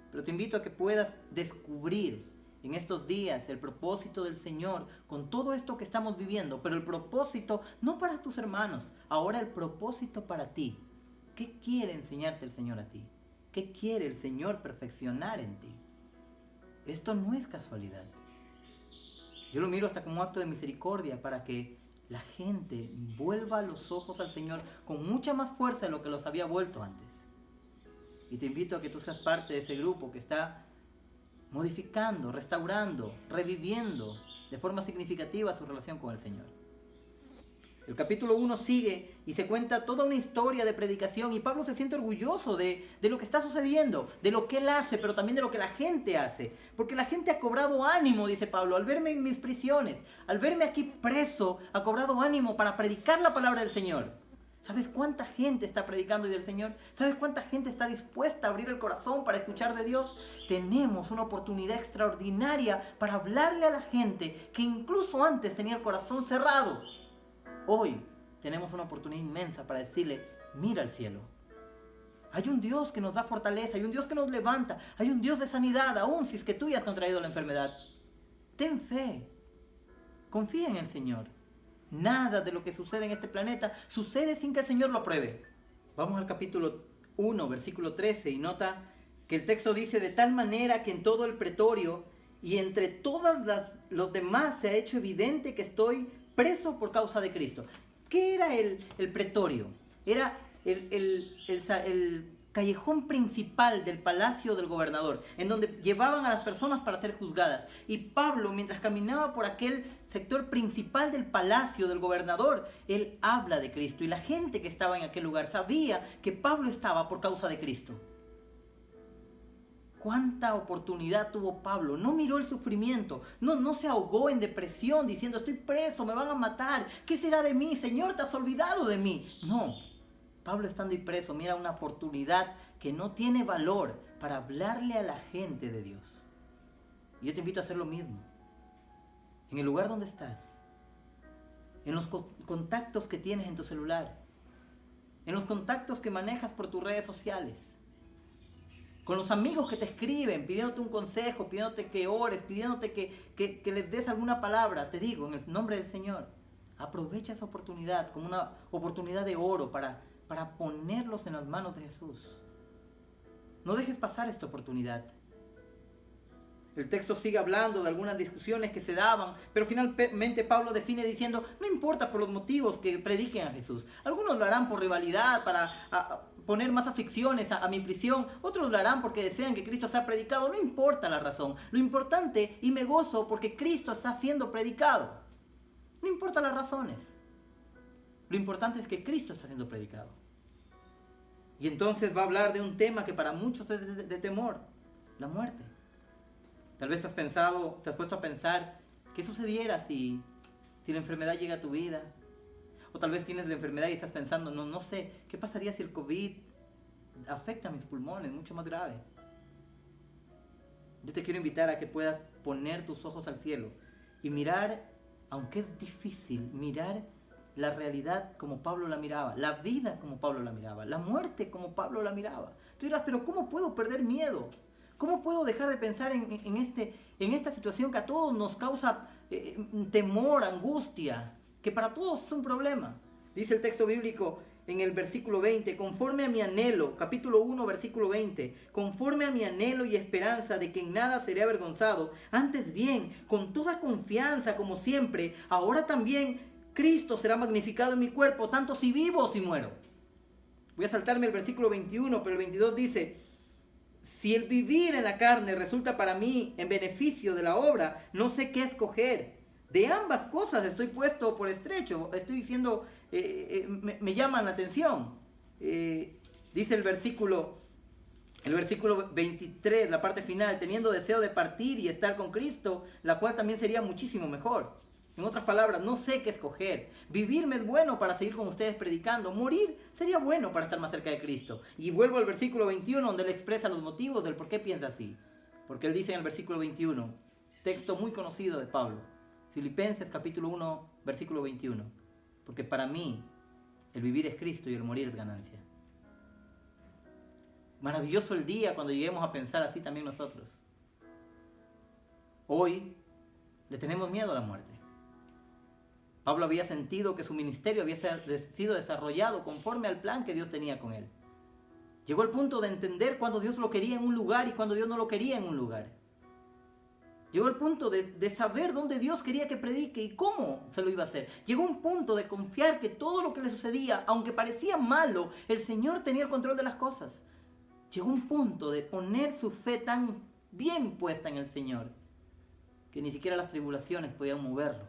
Pero te invito a que puedas descubrir en estos días el propósito del Señor con todo esto que estamos viviendo, pero el propósito no para tus hermanos, ahora el propósito para ti. ¿Qué quiere enseñarte el Señor a ti? ¿Qué quiere el Señor perfeccionar en ti? Esto no es casualidad. Yo lo miro hasta como un acto de misericordia para que la gente vuelva los ojos al Señor con mucha más fuerza de lo que los había vuelto antes. Y te invito a que tú seas parte de ese grupo que está modificando, restaurando, reviviendo de forma significativa su relación con el Señor. El capítulo 1 sigue y se cuenta toda una historia de predicación y Pablo se siente orgulloso de lo que está sucediendo, de lo que él hace, pero también de lo que la gente hace. Porque la gente ha cobrado ánimo, dice Pablo, al verme en mis prisiones, al verme aquí preso, ha cobrado ánimo para predicar la palabra del Señor. ¿Sabes cuánta gente está predicando hoy del Señor? ¿Sabes cuánta gente está dispuesta a abrir el corazón para escuchar de Dios? Tenemos una oportunidad extraordinaria para hablarle a la gente que incluso antes tenía el corazón cerrado. Hoy tenemos una oportunidad inmensa para decirle, mira al cielo. Hay un Dios que nos da fortaleza, hay un Dios que nos levanta, hay un Dios de sanidad, aún si es que tú ya has contraído la enfermedad. Ten fe, confía en el Señor. Nada de lo que sucede en este planeta sucede sin que el Señor lo apruebe. Vamos al capítulo 1, versículo 13, y nota que el texto dice, de tal manera que en todo el pretorio y entre todos los demás se ha hecho evidente que estoy preso por causa de Cristo. ¿Qué era el pretorio? Era el callejón principal del palacio del gobernador, en donde llevaban a las personas para ser juzgadas. Y Pablo, mientras caminaba por aquel sector principal del palacio del gobernador, él habla de Cristo. Y la gente que estaba en aquel lugar sabía que Pablo estaba por causa de Cristo. ¿Cuánta oportunidad tuvo Pablo? No miró el sufrimiento, no se ahogó en depresión diciendo, estoy preso, me van a matar, ¿qué será de mí? Señor, te has olvidado de mí. No. Pablo, estando ahí preso, mira una oportunidad que no tiene valor para hablarle a la gente de Dios. Y yo te invito a hacer lo mismo. En el lugar donde estás, en los contactos que tienes en tu celular, en los contactos que manejas por tus redes sociales, con los amigos que te escriben pidiéndote un consejo, pidiéndote que ores, pidiéndote que les des alguna palabra, te digo, en el nombre del Señor, aprovecha esa oportunidad como una oportunidad de oro para ponerlos en las manos de Jesús. No dejes pasar esta oportunidad. El texto sigue hablando de algunas discusiones que se daban, pero finalmente Pablo define diciendo, no importa por los motivos que prediquen a Jesús. Algunos lo harán por rivalidad, para poner más aflicciones a mi prisión. Otros lo harán porque desean que Cristo sea predicado. No importa la razón. Lo importante, y me gozo porque Cristo está siendo predicado. No importa las razones. Lo importante es que Cristo está siendo predicado. Y entonces va a hablar de un tema que para muchos es de temor, la muerte. Tal vez te has puesto a pensar, ¿qué sucediera si la enfermedad llega a tu vida? O tal vez tienes la enfermedad y estás pensando, no sé, ¿qué pasaría si el COVID afecta a mis pulmones, mucho más grave? Yo te quiero invitar a que puedas poner tus ojos al cielo y mirar, aunque es difícil, mirar la realidad como Pablo la miraba, la vida como Pablo la miraba, la muerte como Pablo la miraba. Tú dirás, pero ¿cómo puedo perder miedo? ¿Cómo puedo dejar de pensar en esta situación que a todos nos causa temor, angustia, que para todos es un problema? Dice el texto bíblico en el versículo 20, conforme a mi anhelo, capítulo 1, versículo 20, conforme a mi anhelo y esperanza de que en nada seré avergonzado, antes bien, con toda confianza como siempre, ahora también Cristo será magnificado en mi cuerpo, tanto si vivo o si muero. Voy a saltarme el versículo 21, pero el 22 dice, si el vivir en la carne resulta para mí en beneficio de la obra, no sé qué escoger. De ambas cosas estoy puesto por estrecho, estoy diciendo, me llaman la atención. Dice el versículo 23, la parte final, teniendo deseo de partir y estar con Cristo, la cual también sería muchísimo mejor. En otras palabras, no sé qué escoger. Vivirme es bueno para seguir con ustedes predicando. Morir sería bueno para estar más cerca de Cristo. Y vuelvo al versículo 21, donde él expresa los motivos del por qué piensa así. Porque él dice en el versículo 21, texto muy conocido de Pablo, Filipenses capítulo 1, versículo 21. Porque para mí, el vivir es Cristo y el morir es ganancia. Maravilloso el día cuando lleguemos a pensar así también nosotros. Hoy le tenemos miedo a la muerte. Pablo había sentido que su ministerio había sido desarrollado conforme al plan que Dios tenía con él. Llegó al punto de entender cuando Dios lo quería en un lugar y cuando Dios no lo quería en un lugar. Llegó al punto de saber dónde Dios quería que predique y cómo se lo iba a hacer. Llegó a un punto de confiar que todo lo que le sucedía, aunque parecía malo, el Señor tenía el control de las cosas. Llegó a un punto de poner su fe tan bien puesta en el Señor que ni siquiera las tribulaciones podían moverlo.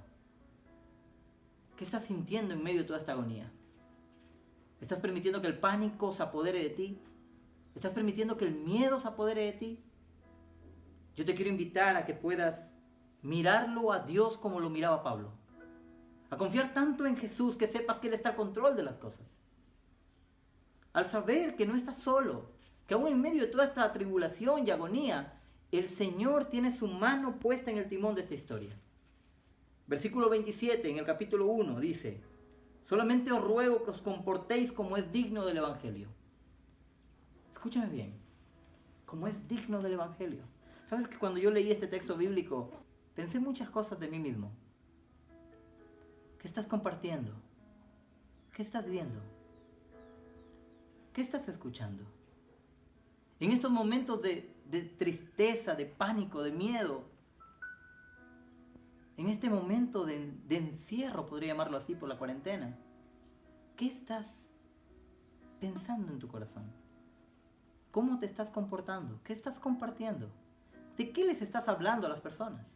¿Qué estás sintiendo en medio de toda esta agonía? ¿Estás permitiendo que el pánico se apodere de ti? ¿Estás permitiendo que el miedo se apodere de ti? Yo te quiero invitar a que puedas mirarlo a Dios como lo miraba Pablo. A confiar tanto en Jesús que sepas que Él está al control de las cosas. Al saber que no estás solo, que aún en medio de toda esta tribulación y agonía, el Señor tiene su mano puesta en el timón de esta historia. Versículo 27 en el capítulo 1 dice, solamente os ruego que os comportéis como es digno del Evangelio. Escúchame bien, como es digno del Evangelio. ¿Sabes que cuando yo leí este texto bíblico, pensé muchas cosas de mí mismo? ¿Qué estás compartiendo? ¿Qué estás viendo? ¿Qué estás escuchando? En estos momentos de tristeza, de pánico, de miedo, en este momento de encierro, podría llamarlo así, por la cuarentena, ¿qué estás pensando en tu corazón? ¿Cómo te estás comportando? ¿Qué estás compartiendo? ¿De qué les estás hablando a las personas?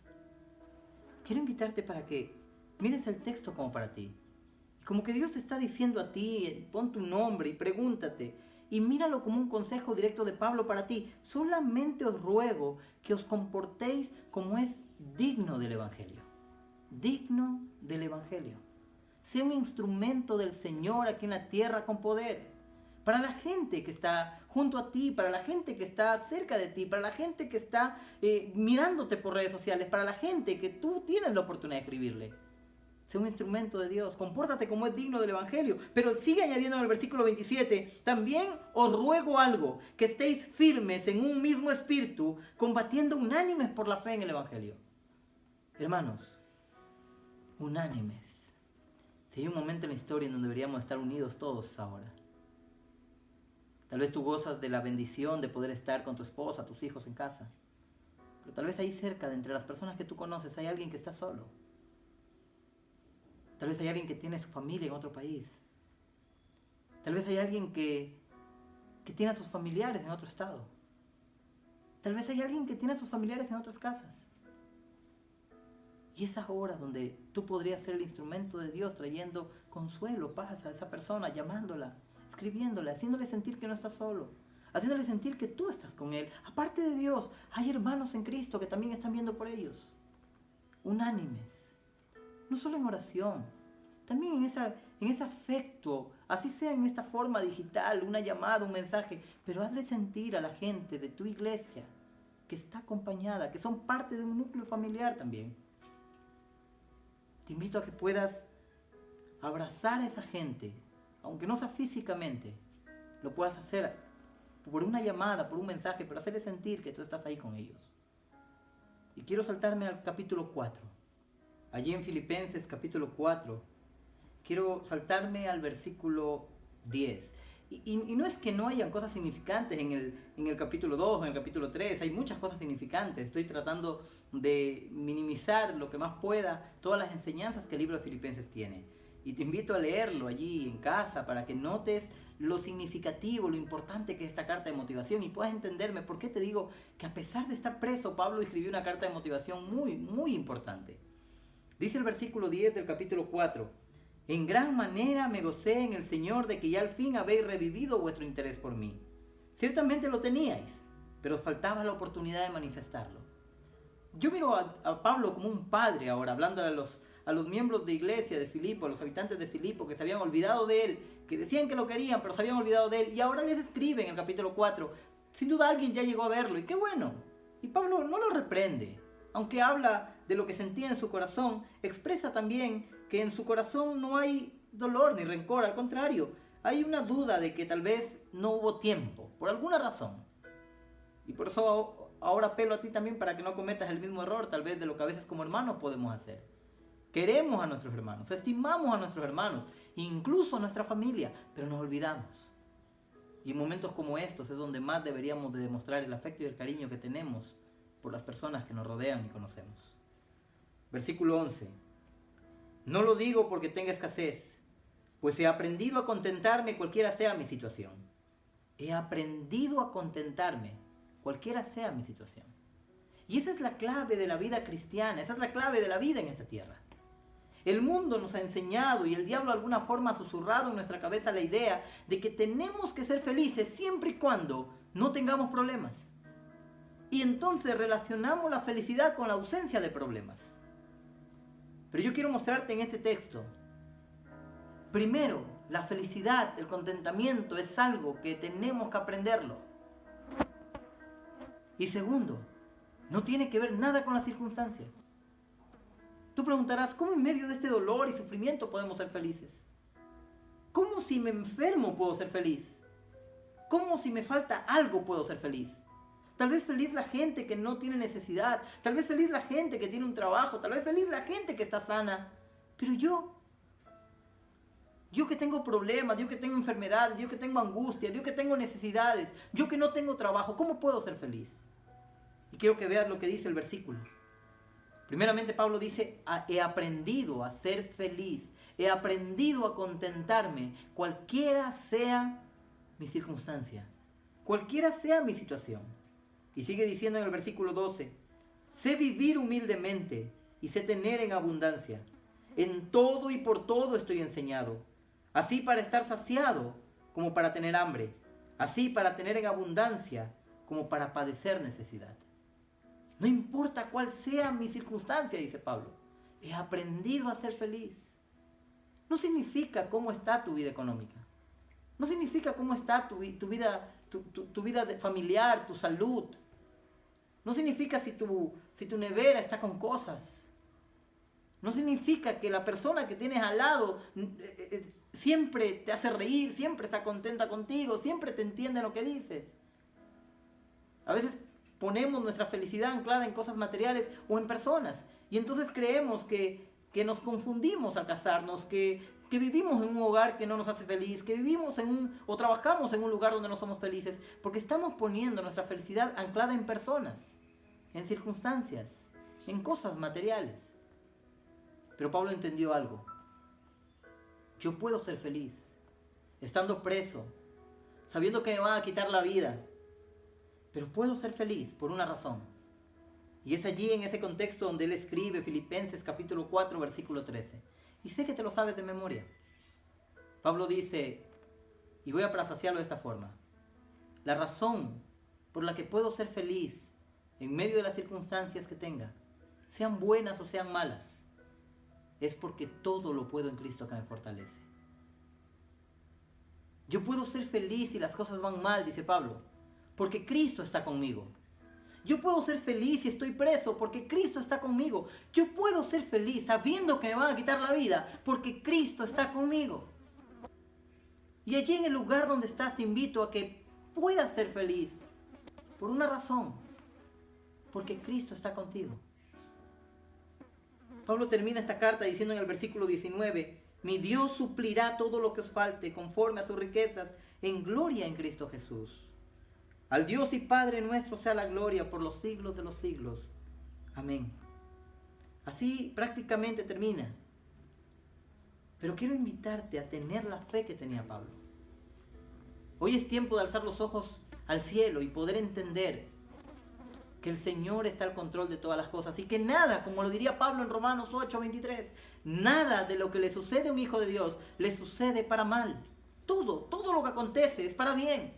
Quiero invitarte para que mires el texto como para ti. Como que Dios te está diciendo a ti, pon tu nombre y pregúntate. Y míralo como un consejo directo de Pablo para ti. Solamente os ruego que os comportéis como es digno del Evangelio. Digno del Evangelio. Sea un instrumento del Señor aquí en la tierra con poder. Para la gente que está junto a ti, para la gente que está cerca de ti, para la gente que está mirándote por redes sociales, para la gente que tú tienes la oportunidad de escribirle. Sea un instrumento de Dios, compórtate como es digno del Evangelio. Pero sigue añadiendo en el versículo 27, también os ruego algo, que estéis firmes en un mismo espíritu, combatiendo unánimes por la fe en el Evangelio. Hermanos, unánimes. Si hay un momento en la historia en donde deberíamos estar unidos todos ahora. Tal vez tú gozas de la bendición de poder estar con tu esposa, tus hijos en casa. Pero tal vez ahí cerca, de entre las personas que tú conoces, hay alguien que está solo. Tal vez hay alguien que tiene su familia en otro país. Tal vez hay alguien que tiene a sus familiares en otro estado. Tal vez hay alguien que tiene a sus familiares en otras casas. Y es ahora donde tú podrías ser el instrumento de Dios, trayendo consuelo, paz a esa persona, llamándola, escribiéndole, haciéndole sentir que no está solo, haciéndole sentir que tú estás con él. Aparte de Dios, hay hermanos en Cristo que también están viendo por ellos. Unánimes. No solo en oración, también en ese afecto, así sea en esta forma digital, una llamada, un mensaje, pero hazle sentir a la gente de tu iglesia que está acompañada, que son parte de un núcleo familiar también. Te invito a que puedas abrazar a esa gente, aunque no sea físicamente, lo puedas hacer por una llamada, por un mensaje, pero hacerles sentir que tú estás ahí con ellos. Y quiero saltarme al capítulo 4. Allí en Filipenses capítulo 4, quiero saltarme al versículo 10. Y no es que no hayan cosas significantes en el capítulo 2, en el capítulo 3, hay muchas cosas significantes. Estoy tratando de minimizar lo que más pueda todas las enseñanzas que el libro de Filipenses tiene. Y te invito a leerlo allí en casa para que notes lo significativo, lo importante que es esta carta de motivación y puedas entenderme por qué te digo que a pesar de estar preso, Pablo escribió una carta de motivación muy, muy importante. Dice el versículo 10 del capítulo 4: en gran manera me gocé en el Señor de que ya al fin habéis revivido vuestro interés por mí. Ciertamente lo teníais, pero os faltaba la oportunidad de manifestarlo. Yo miro a Pablo como un padre ahora, hablándole a los miembros de iglesia de Filipo, a los habitantes de Filipo que se habían olvidado de él, que decían que lo querían, pero se habían olvidado de él, y ahora les escribe en el capítulo 4. Sin duda alguien ya llegó a verlo, y qué bueno. Y Pablo no lo reprende, aunque habla de lo que sentía en su corazón, expresa también que en su corazón no hay dolor ni rencor, al contrario, hay una duda de que tal vez no hubo tiempo, por alguna razón. Y por eso ahora apelo a ti también para que no cometas el mismo error, tal vez de lo que a veces como hermanos podemos hacer. Queremos a nuestros hermanos, estimamos a nuestros hermanos, incluso a nuestra familia, pero nos olvidamos. Y en momentos como estos es donde más deberíamos de demostrar el afecto y el cariño que tenemos por las personas que nos rodean y conocemos. Versículo 11. No lo digo porque tenga escasez, pues he aprendido a contentarme cualquiera sea mi situación. He aprendido a contentarme cualquiera sea mi situación. Y esa es la clave de la vida cristiana, esa es la clave de la vida en esta tierra. El mundo nos ha enseñado y el diablo de alguna forma ha susurrado en nuestra cabeza la idea de que tenemos que ser felices siempre y cuando no tengamos problemas. Y entonces relacionamos la felicidad con la ausencia de problemas. Pero yo quiero mostrarte en este texto, primero, la felicidad, el contentamiento es algo que tenemos que aprenderlo. Y segundo, no tiene que ver nada con las circunstancias. Tú preguntarás, ¿cómo en medio de este dolor y sufrimiento podemos ser felices? ¿Cómo si me enfermo puedo ser feliz? ¿Cómo si me falta algo puedo ser feliz? Tal vez feliz la gente que no tiene necesidad, tal vez feliz la gente que tiene un trabajo, tal vez feliz la gente que está sana. Pero yo que tengo problemas, yo que tengo enfermedades, yo que tengo angustia, yo que tengo necesidades, yo que no tengo trabajo, ¿cómo puedo ser feliz? Y quiero que veas lo que dice el versículo. Primeramente Pablo dice, he aprendido a ser feliz, he aprendido a contentarme, cualquiera sea mi circunstancia, cualquiera sea mi situación. Y sigue diciendo en el versículo 12, sé vivir humildemente y sé tener en abundancia. En todo y por todo estoy enseñado, así para estar saciado como para tener hambre, así para tener en abundancia como para padecer necesidad. No importa cuál sea mi circunstancia, dice Pablo, he aprendido a ser feliz. No significa cómo está tu vida económica, no significa cómo está tu vida familiar, tu salud. No significa si tu nevera está con cosas. No significa que la persona que tienes al lado siempre te hace reír, siempre está contenta contigo, siempre te entiende lo que dices. A veces ponemos nuestra felicidad anclada en cosas materiales o en personas. Y entonces creemos que nos confundimos al casarnos, que vivimos en un hogar que no nos hace feliz, que vivimos o trabajamos en un lugar donde no somos felices, porque estamos poniendo nuestra felicidad anclada en personas, en circunstancias, en cosas materiales. Pero Pablo entendió algo. Yo puedo ser feliz, estando preso, sabiendo que me van a quitar la vida, pero puedo ser feliz por una razón. Y es allí en ese contexto donde él escribe Filipenses capítulo 4 versículo 13. Y sé que te lo sabes de memoria. Pablo dice, y voy a parafrasearlo de esta forma, la razón por la que puedo ser feliz en medio de las circunstancias que tenga, sean buenas o sean malas, es porque todo lo puedo en Cristo que me fortalece. Yo puedo ser feliz si las cosas van mal, dice Pablo, porque Cristo está conmigo. Yo puedo ser feliz si estoy preso porque Cristo está conmigo. Yo puedo ser feliz sabiendo que me van a quitar la vida porque Cristo está conmigo. Y allí en el lugar donde estás te invito a que puedas ser feliz por una razón, porque Cristo está contigo. Pablo termina esta carta diciendo en el versículo 19, mi Dios suplirá todo lo que os falte conforme a sus riquezas en gloria en Cristo Jesús. Al Dios y Padre nuestro sea la gloria por los siglos de los siglos. Amén. Así prácticamente termina. Pero quiero invitarte a tener la fe que tenía Pablo. Hoy es tiempo de alzar los ojos al cielo y poder entender que el Señor está al control de todas las cosas y que nada, como lo diría Pablo en Romanos 8:23, nada de lo que le sucede a un hijo de Dios le sucede para mal. Todo lo que acontece es para bien.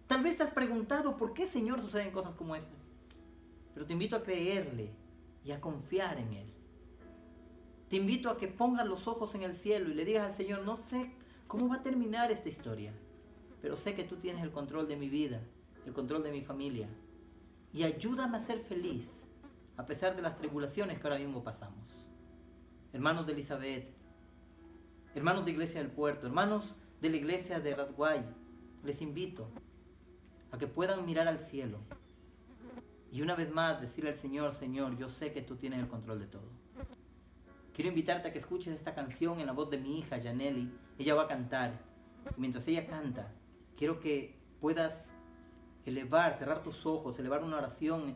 Tal vez te has preguntado por qué, Señor, suceden cosas como estas. Pero te invito a creerle y a confiar en Él. Te invito a que pongas los ojos en el cielo y le digas al Señor, no sé cómo va a terminar esta historia, pero sé que tú tienes el control de mi vida, el control de mi familia. Y ayúdame a ser feliz, a pesar de las tribulaciones que ahora mismo pasamos. Hermanos de Elizabeth, hermanos de Iglesia del Puerto, hermanos de la Iglesia de Radguay, les invito a que puedan mirar al cielo y una vez más decirle al Señor, Señor, yo sé que tú tienes el control de todo. Quiero invitarte a que escuches esta canción en la voz de mi hija, Yaneli. Ella va a cantar. Y mientras ella canta, quiero que puedas cerrar tus ojos, elevar una oración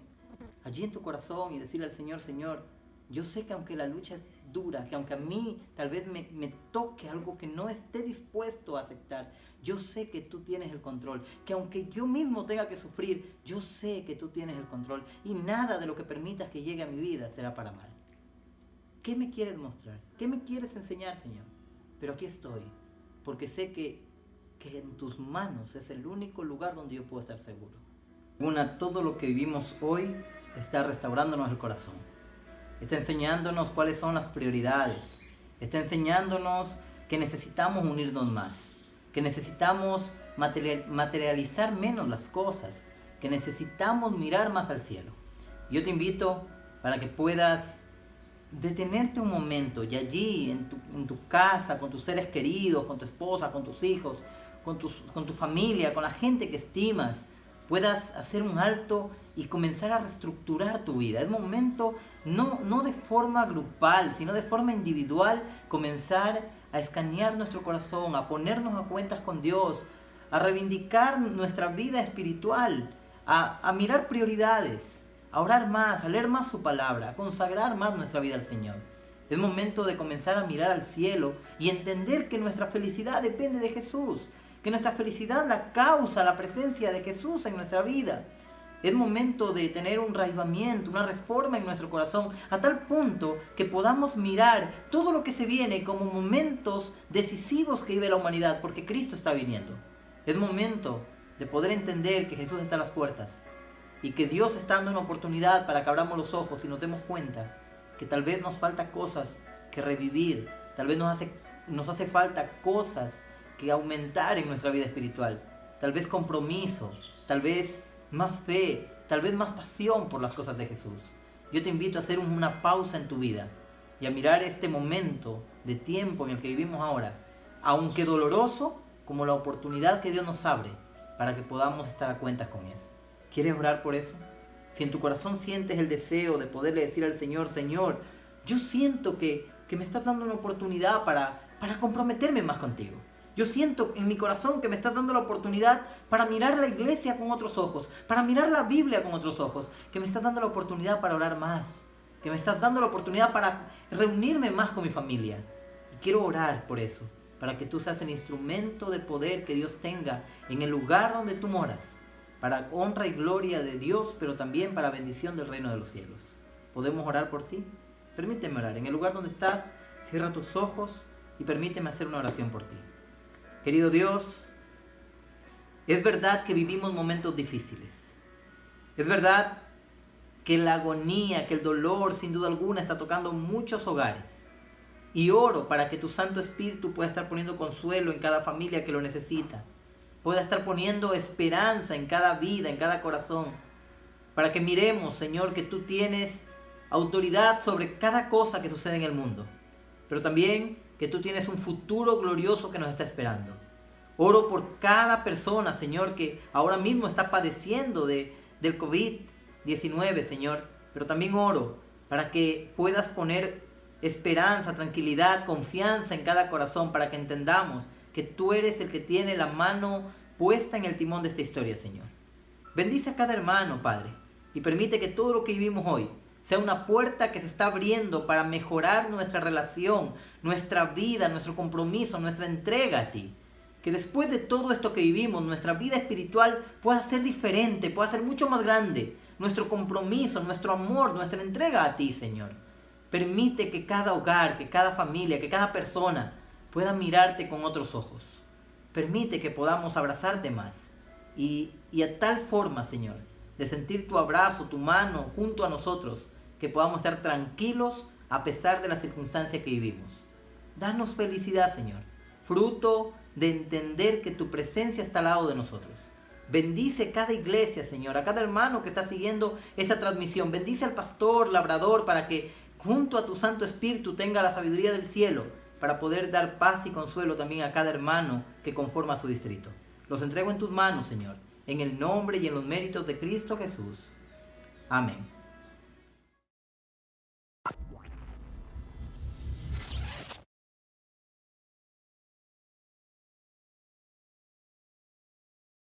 allí en tu corazón y decirle al Señor, Señor, yo sé que aunque la lucha es dura, que aunque a mí tal vez me toque algo que no esté dispuesto a aceptar, yo sé que tú tienes el control, que aunque yo mismo tenga que sufrir, yo sé que tú tienes el control y nada de lo que permitas que llegue a mi vida será para mal. ¿Qué me quieres mostrar? ¿Qué me quieres enseñar, Señor? Pero aquí estoy, porque sé que en tus manos es el único lugar donde yo puedo estar seguro. Todo lo que vivimos hoy está restaurándonos el corazón. Está enseñándonos cuáles son las prioridades. Está enseñándonos que necesitamos unirnos más. Que necesitamos materializar menos las cosas. Que necesitamos mirar más al cielo. Yo te invito para que puedas detenerte un momento y allí en tu casa, con tus seres queridos, con tu esposa, con tus hijos, con tu familia, con la gente que estimas, puedas hacer un alto y comenzar a reestructurar tu vida. Es momento, no de forma grupal, sino de forma individual, comenzar a escanear nuestro corazón, a ponernos a cuentas con Dios, a reivindicar nuestra vida espiritual, a mirar prioridades, a orar más, a leer más su palabra, a consagrar más nuestra vida al Señor. Es momento de comenzar a mirar al cielo y entender que nuestra felicidad depende de Jesús, que nuestra felicidad la causa la presencia de Jesús en nuestra vida. Es momento de tener un reavivamiento, una reforma en nuestro corazón, a tal punto que podamos mirar todo lo que se viene como momentos decisivos que vive la humanidad, porque Cristo está viniendo. Es momento de poder entender que Jesús está a las puertas y que Dios está dando una oportunidad para que abramos los ojos y nos demos cuenta que tal vez nos falta cosas que revivir, tal vez nos hace falta cosas que aumentar en nuestra vida espiritual, tal vez compromiso, tal vez más fe, tal vez más pasión por las cosas de Jesús. Yo te invito a hacer una pausa en tu vida y a mirar este momento de tiempo en el que vivimos ahora, aunque doloroso, como la oportunidad que Dios nos abre para que podamos estar a cuentas con Él. ¿Quieres orar por eso? Si en tu corazón sientes el deseo de poderle decir al Señor, Señor, yo siento que me estás dando una oportunidad para comprometerme más contigo. Yo siento en mi corazón que me estás dando la oportunidad para mirar la iglesia con otros ojos, para mirar la Biblia con otros ojos, que me estás dando la oportunidad para orar más, que me estás dando la oportunidad para reunirme más con mi familia. Y quiero orar por eso, para que tú seas el instrumento de poder que Dios tenga en el lugar donde tú moras, para honra y gloria de Dios, pero también para bendición del reino de los cielos. ¿Podemos orar por ti? Permíteme orar. En el lugar donde estás, cierra tus ojos y permíteme hacer una oración por ti. Querido Dios, es verdad que vivimos momentos difíciles. Es verdad que la agonía, que el dolor, sin duda alguna, está tocando muchos hogares. Y oro para que tu Santo Espíritu pueda estar poniendo consuelo en cada familia que lo necesita. pueda estar poniendo esperanza en cada vida, en cada corazón, para que miremos, Señor, que tú tienes autoridad sobre cada cosa que sucede en el mundo, pero también que tú tienes un futuro glorioso que nos está esperando. Oro por cada persona, Señor, que ahora mismo está padeciendo del COVID-19, Señor, pero también oro para que puedas poner esperanza, tranquilidad, confianza en cada corazón, para que entendamos que tú eres el que tiene la mano puesta en el timón de esta historia, Señor. Bendice a cada hermano, Padre, y permite que todo lo que vivimos hoy sea una puerta que se está abriendo para mejorar nuestra relación, nuestra vida, nuestro compromiso, nuestra entrega a ti. Que después de todo esto que vivimos, nuestra vida espiritual pueda ser diferente, pueda ser mucho más grande. Nuestro compromiso, nuestro amor, nuestra entrega a ti, Señor. Permite que cada hogar, que cada familia, que cada persona pueda mirarte con otros ojos. Permite que podamos abrazarte más. Y a tal forma, Señor, de sentir tu abrazo, tu mano junto a nosotros, que podamos estar tranquilos a pesar de las circunstancias que vivimos. Danos felicidad, Señor, fruto de entender que tu presencia está al lado de nosotros. Bendice cada iglesia, Señor, a cada hermano que está siguiendo esta transmisión. Bendice al pastor, labrador, para que junto a tu Santo Espíritu tenga la sabiduría del cielo para poder dar paz y consuelo también a cada hermano que conforma su distrito. Los entrego en tus manos, Señor, en el nombre y en los méritos de Cristo Jesús. Amén.